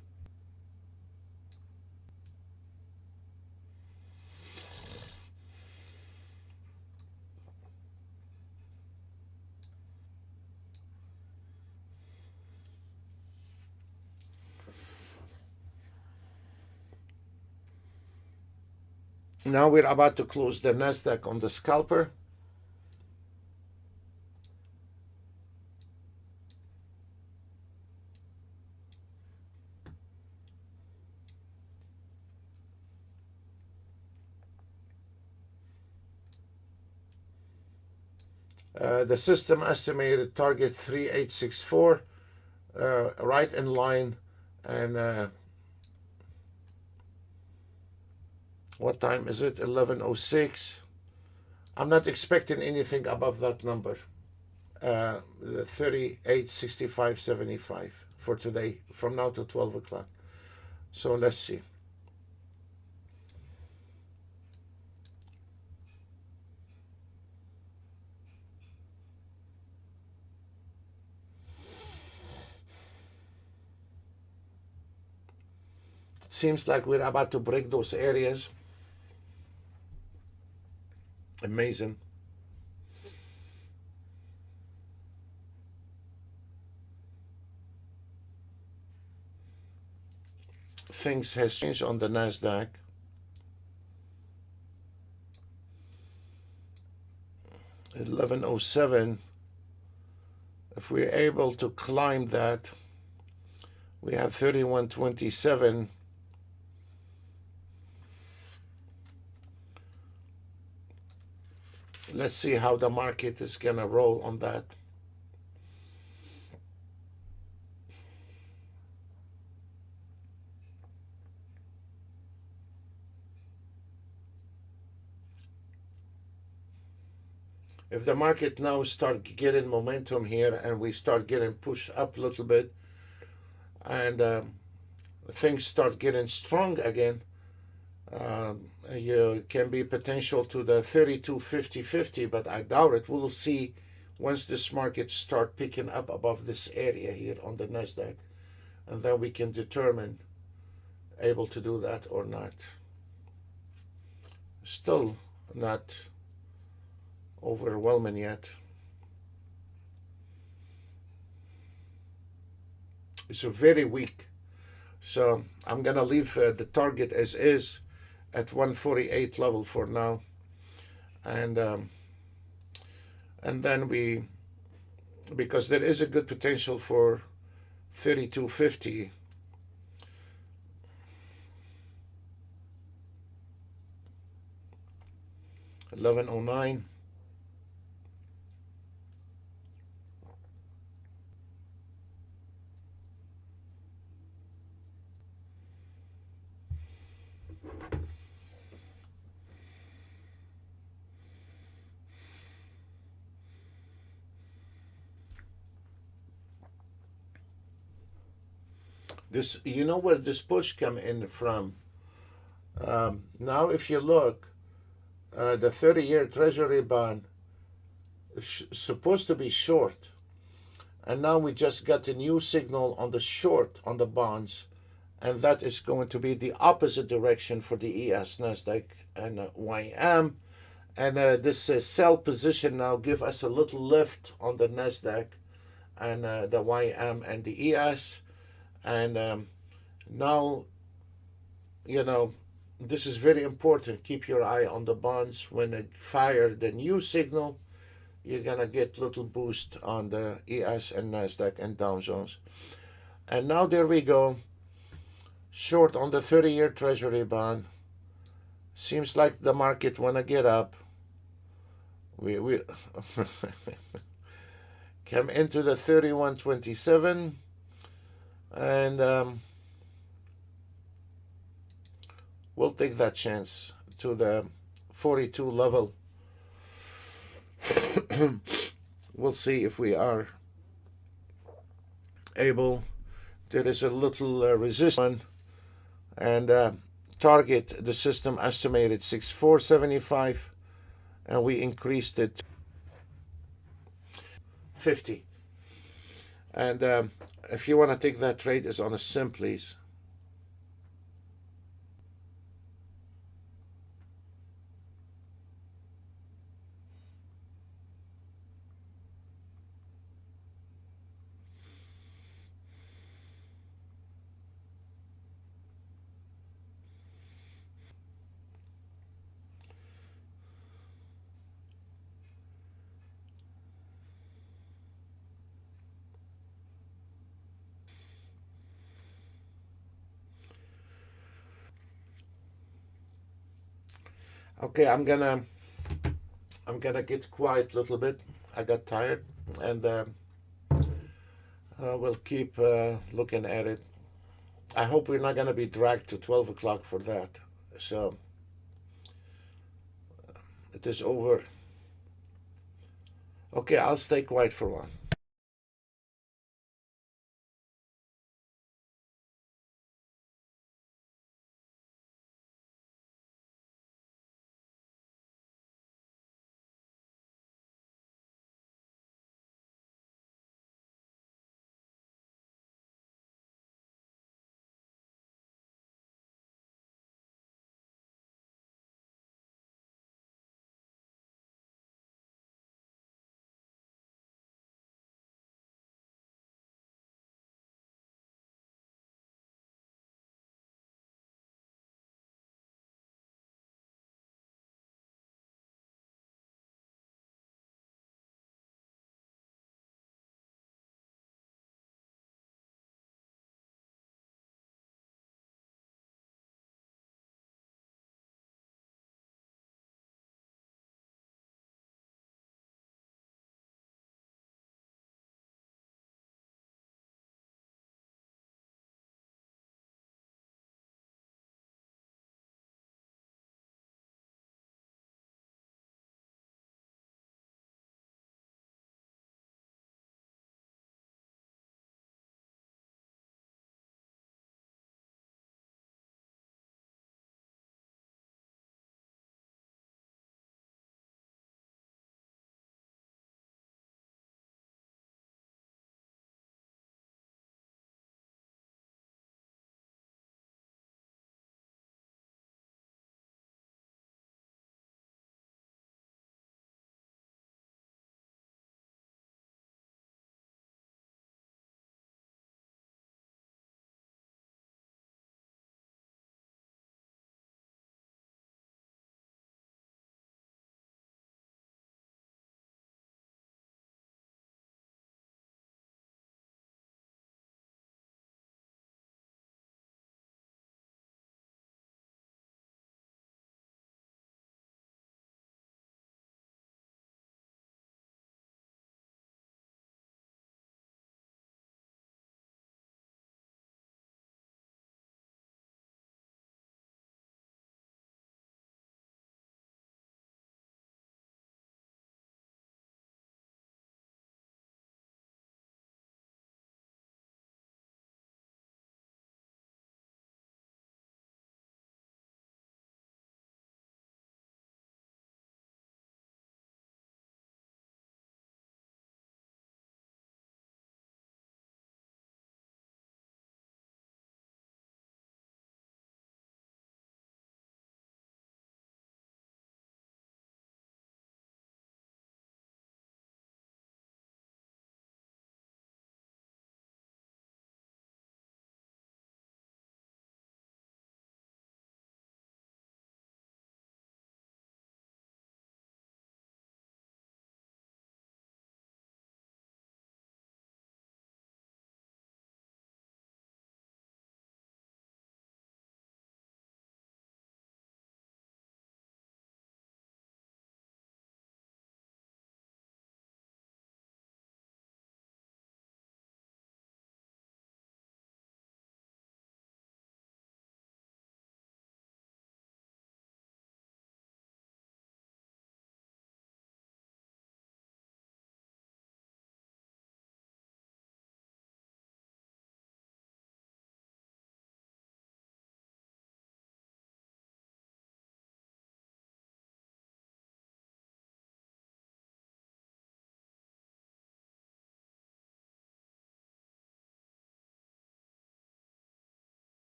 S1: now we're about to close the Nasdaq on the scalper. The system estimated target 3864, right in line, and what time is it? 11:06. I'm not expecting anything above that number, the 3865.75 for today, from now to 12 o'clock. So let's see. Seems like we're about to break those areas. Amazing. things has changed on the Nasdaq. At 1107, if we're able to climb that, we have 3127. Let's see how the market is gonna roll on that. If the market now start getting momentum here and we start getting pushed up a little bit, and things start getting strong again, you can be potential to the 32.50, but I doubt it. We'll see once this market start picking up above this area here on the Nasdaq, and then we can determine able to do that or not. Still not overwhelming yet. It's a very weak, so I'm gonna leave the target as is at 148 level for now, and then because there is a good potential for 32.50. $11.09. This, you know where this push come in from. Now, if you look, the 30-year Treasury bond is supposed to be short, and now we just got a new signal on the short on the bonds, and that is going to be the opposite direction for the ES, Nasdaq, and YM. And this sell position now give us a little lift on the Nasdaq and the YM and the ES. And now, you know, this is very important. Keep your eye on the bonds. When they fire the new signal, you're gonna get little boost on the ES and Nasdaq and Dow Jones. And now there we go. Short on the 30-year Treasury bond. Seems like the market wanna get up. We come into the 31.27, and we'll take that chance to the 42 level. We'll see if we are able. There is a little resistance, and target the system estimated 6475, and we increased it 50. And if you want to take that trade, is on a sim, please. Okay, I'm gonna get quiet a little bit. I got tired, and we'll keep looking at it. I hope we're not gonna be dragged to 12 o'clock for that. So it is over. Okay, I'll stay quiet for one.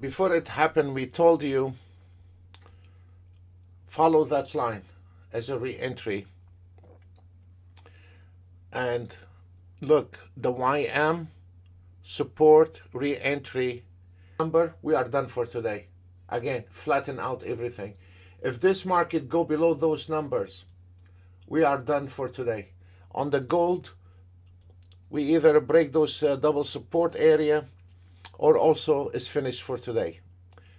S1: before it happened, we told you follow that line as a re-entry. And look, the YM support re-entry number, we are done for today. Again, flatten out everything. If this market go below those numbers, we are done for today. On the gold, we either break those double support area or also is finished for today.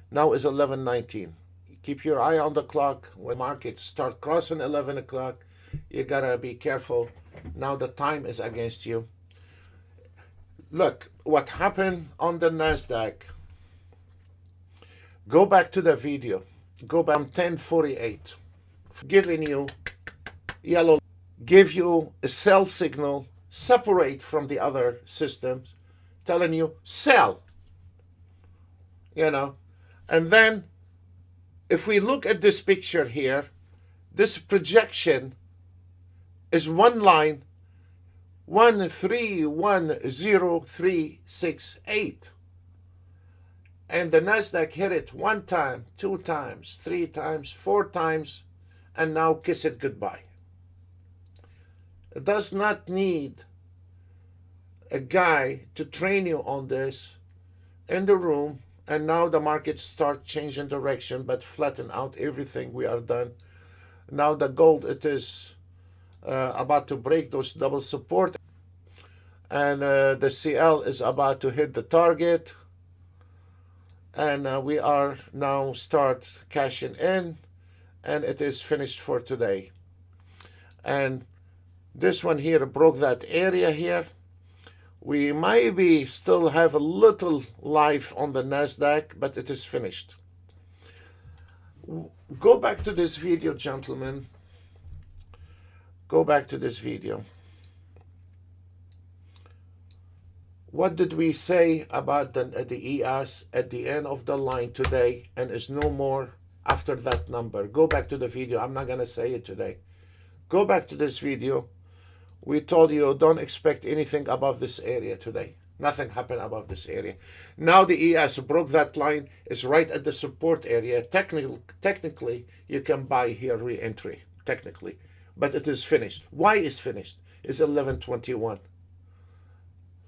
S1: Now is 11:19. Keep your eye on the clock. When markets start crossing 11 o'clock, you gotta be careful. Now the time is against you. Look, what happened on the NASDAQ. Go back to the video. Go back 1048. Giving you yellow, give you a sell signal, separate from the other systems, telling you sell. And then if we look at this picture here, this projection is one line, 1310,368. And the NASDAQ hit it 1 time, 2 times, 3 times, 4 times, and now kiss it goodbye. It does not need a guy to train you on this in the room. And now the markets start changing direction, but flatten out everything. We are done. Now the gold, it is about to break those double support. And the CL is about to hit the target. And we are now start cashing in. And it is finished for today. And this one here broke that area here. We maybe still have a little life on the NASDAQ, but it is finished. Go back to this video, gentlemen. Go back to this video. What did we say about the ES at the end of the line today, and is no more after that number? Go back to the video. I'm not going to say it today. Go back to this video. We told you don't expect anything above this area today. Nothing happened above this area. Now the ES broke that line, is right at the support area. Technically, you can buy here re-entry, technically. But it is finished. Why is finished? It's 11:21.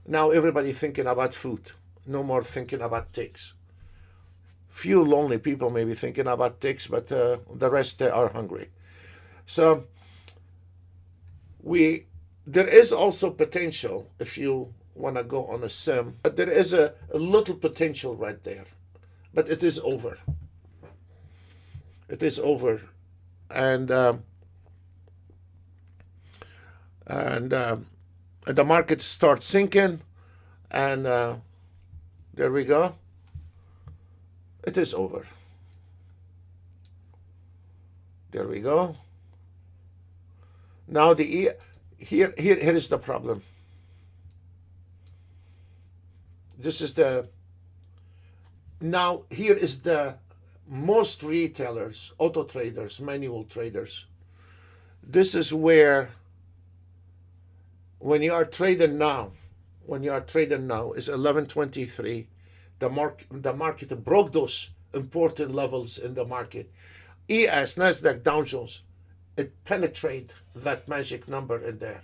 S1: Now everybody thinking about food. No more thinking about ticks. Few lonely people may be thinking about ticks, but the rest are hungry. So there is also potential if you want to go on a sim, but there is a little potential right there. But it is over. It is over. And the market starts sinking, and there we go. It is over. There we go. Now here is the problem. This is now here is the most retailers, auto traders, manual traders. This is where when you are trading now is 11:23. The market broke those important levels in the market. ES, Nasdaq, Dow Jones, it penetrate that magic number in there.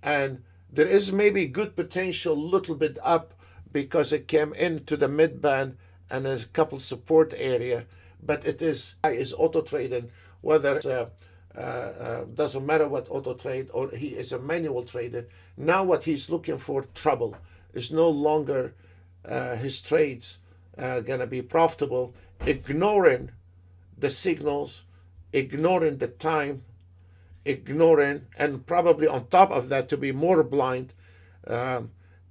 S1: And there is maybe good potential a little bit up because it came into the mid band and there's a couple support area, but it is auto trading, whether it's doesn't matter what auto trade or he is a manual trader. Now what he's looking for, trouble, is no longer his trades gonna be profitable, ignoring the signals, ignoring the time, ignoring, and probably on top of that, to be more blind,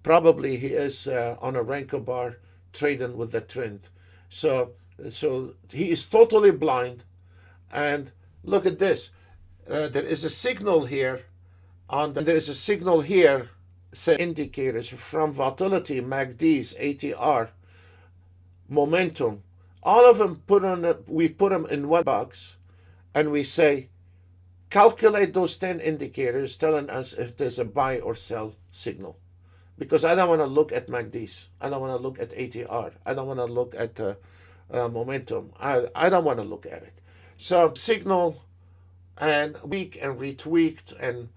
S1: probably he is on a Renko bar trading with the trend. So he is totally blind. And look at this. There is a signal here, there is a signal here, say indicators from volatility, MACDs, ATR, momentum. All of them we put them in one box, and we say, calculate those 10 indicators telling us if there's a buy or sell signal. because I don't want to look at MACDs. I don't want to look at ATR. I don't want to look at momentum. I don't want to look at it. So signal and weak and retweaked, and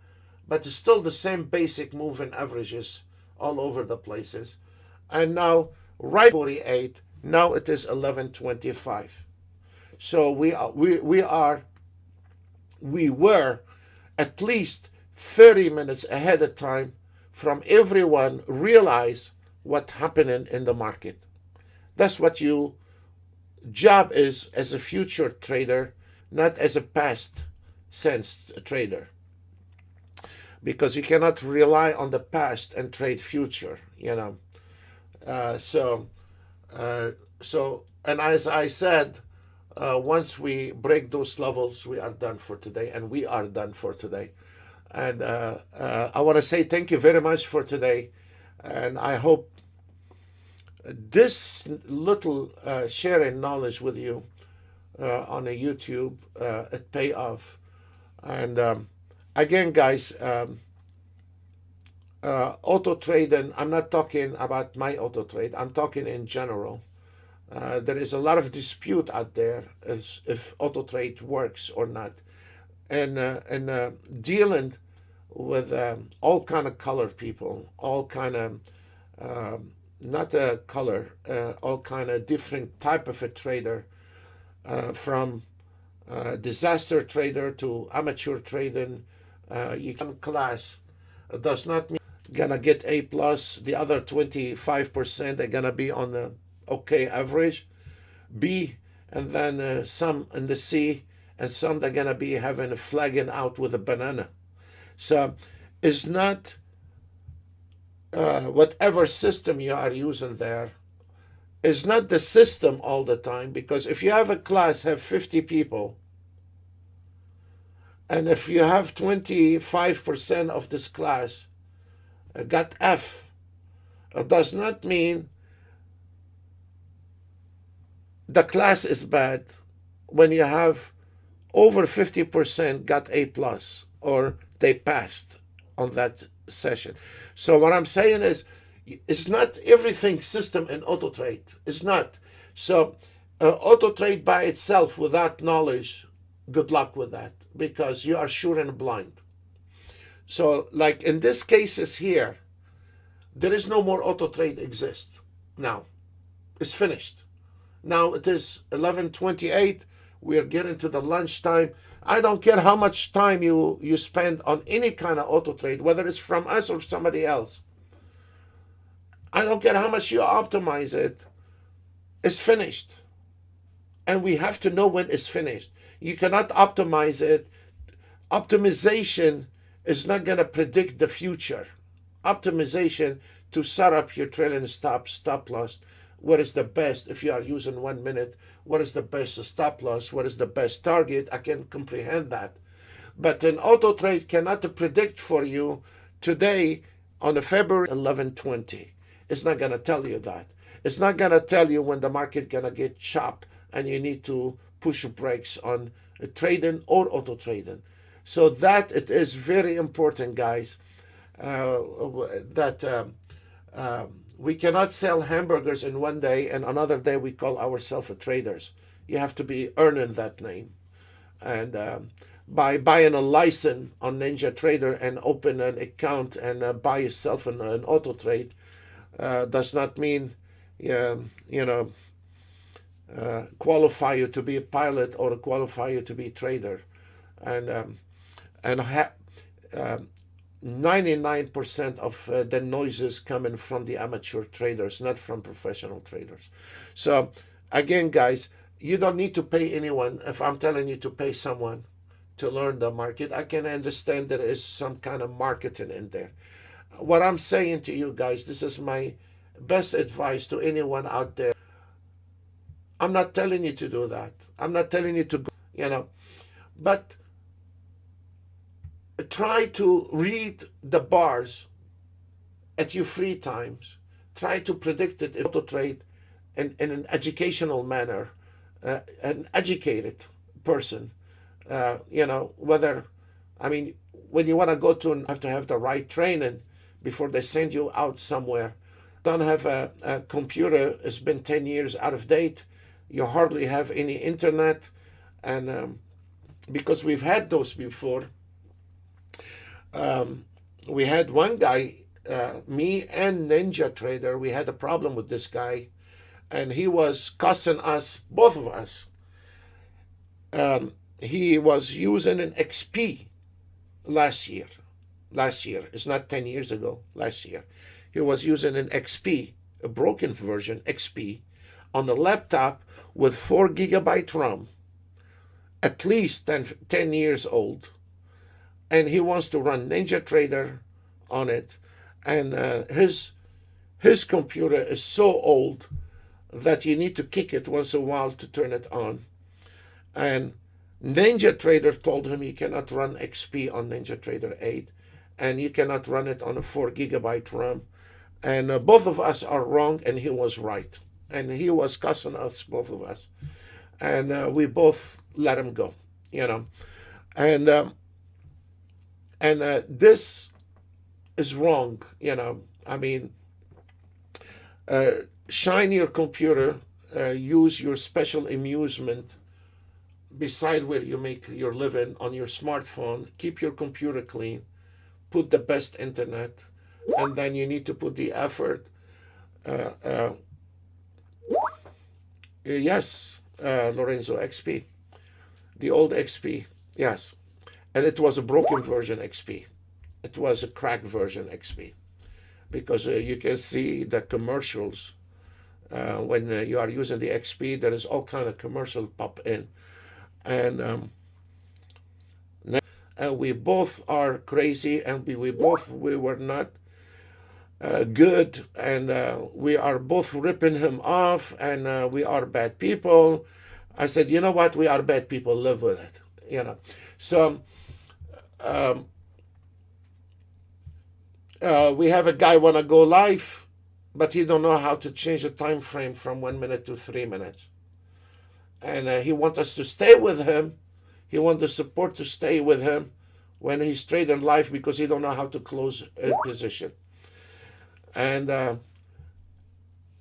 S1: but it's still the same basic moving averages all over the places. And now right 48. Now it is 1125. So we were at least 30 minutes ahead of time from everyone realize what's happening in the market. That's what your job is as a future trader, not as a past sense trader. Because you cannot rely on the past and trade future, you know. And as I said, once we break those levels, we are done for today, and we are done for today. And I want to say thank you very much for today, and I hope this little sharing knowledge with you on a YouTube it pay off. And again, guys, auto trading, I'm not talking about my auto trade, I'm talking in general. There is a lot of dispute out there as if auto trade works or not, and dealing with all kind of color people, all kind of not a color, all kind of different type of a trader, from disaster trader to amateur trading. You can class does not mean gonna get A plus. The other 25% are gonna be on the okay average, B, and then some in the C, and some they're gonna be having a flagging out with a banana. So it's not whatever system you are using there is not the system all the time, because if you have a class have 50 people, and if you have 25% of this class got F, it does not mean the class is bad when you have over 50% got A plus or they passed on that session. So what I'm saying is, it's not everything system in auto trade. It's not. So auto trade by itself without knowledge, good luck with that, because you are sure and blind. So like in this cases here, there is no more auto trade exist now. It's finished. Now it is 11:28. We are getting to the lunchtime. I don't care how much time you spend on any kind of auto trade, whether it's from us or somebody else. I don't care how much you optimize it. It's finished. And we have to know when it's finished. You cannot optimize it. Optimization is not going to predict the future. Optimization to set up your trailing stop loss. What is the best if you are using 1 minute? What is the best stop loss? What is the best target? I can comprehend that. But an auto trade cannot predict for you today on the February 11:20. It's not going to tell you that. It's not going to tell you when the market going to get chopped and you need to push brakes on trading or auto trading. So that it is very important, guys, that we cannot sell hamburgers in one day and another day we call ourselves traders. You have to be earning that name. And by buying a license on Ninja Trader and open an account and buy yourself an auto trade does not mean qualify you to be a pilot or qualify you to be a trader. And 99% of the noises coming from the amateur traders, not from professional traders. So again, guys, you don't need to pay anyone. If I'm telling you to pay someone to learn the market, I can understand there is some kind of marketing in there. What I'm saying to you guys, this is my best advice to anyone out there. I'm not telling you to do that. I'm not telling you to go, but try to read the bars at your free times. Try to predict it, auto trade in an educational manner, an educated person. Whether, when you want to go to have to have the right training, before they send you out somewhere. Don't have a computer, it's been 10 years out of date. You hardly have any internet. And because we've had those before, we had one guy, me and Ninja Trader, we had a problem with this guy, and he was cussing us, both of us. He was using an XP last year. Last year, it's not 10 years ago, last year. He was using an XP, a broken version XP, on a laptop with 4 gigabyte RAM, at least 10 years old. And he wants to run Ninja Trader on it. And his computer is so old that you need to kick it once in a while to turn it on. And Ninja Trader told him he cannot run XP on Ninja Trader 8, and you cannot run it on a 4 gigabyte RAM. And both of us are wrong, and he was right. And he was cussing us, both of us. And we both let him go, you know. And this is wrong, you know. I mean, shine your computer, use your special amusement beside where you make your living on your smartphone. Keep your computer clean, put the best internet, and then you need to put the effort. Yes, Lorenzo, XP, the old XP, yes. And it was a broken version XP. It was a cracked version XP, because you can see the commercials when you are using the XP. There is all kind of commercial pop in, and we both are crazy, and we were not good, and we are both ripping him off, and we are bad people. I said, you know what? We are bad people. Live with it, you know. So. We have a guy want to go live, but he don't know how to change the time frame from 1 minute to 3 minutes. And he wants us to stay with him. He wants the support to stay with him when he's trading live, because he don't know how to close a position. And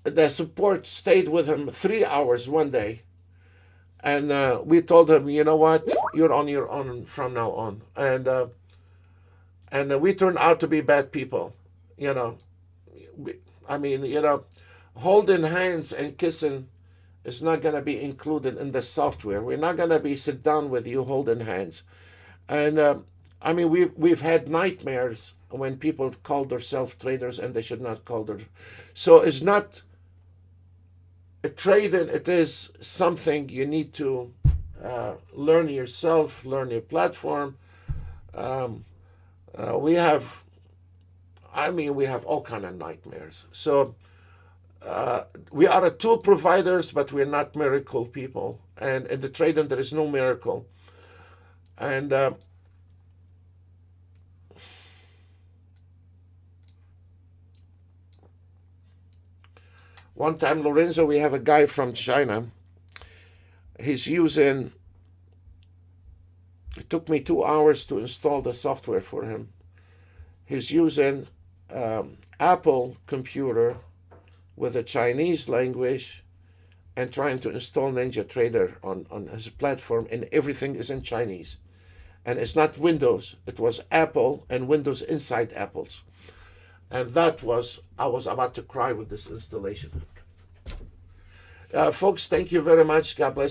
S1: the support stayed with him 3 hours one day. And we told him, you know what, you're on your own from now on. And we turned out to be bad people, you know. I mean, you know, holding hands and kissing is not going to be included in the software. We're not going to be sit down with you holding hands. And I mean, we've had nightmares when people call themselves traders and they should not call their. So it's not a trading. It is something you need to learn yourself, learn your platform. We have all kind of nightmares. So we are a tool providers, but we're not miracle people. And in the trading, there is no miracle. And one time, Lorenzo, we have a guy from China. He's using. It took me 2 hours to install the software for him. He's using Apple computer with a Chinese language and trying to install Ninja Trader on his platform, and everything is in Chinese. And it's not Windows. It was Apple and Windows inside Apples. And I was about to cry with this installation. Folks, thank you very much. God bless.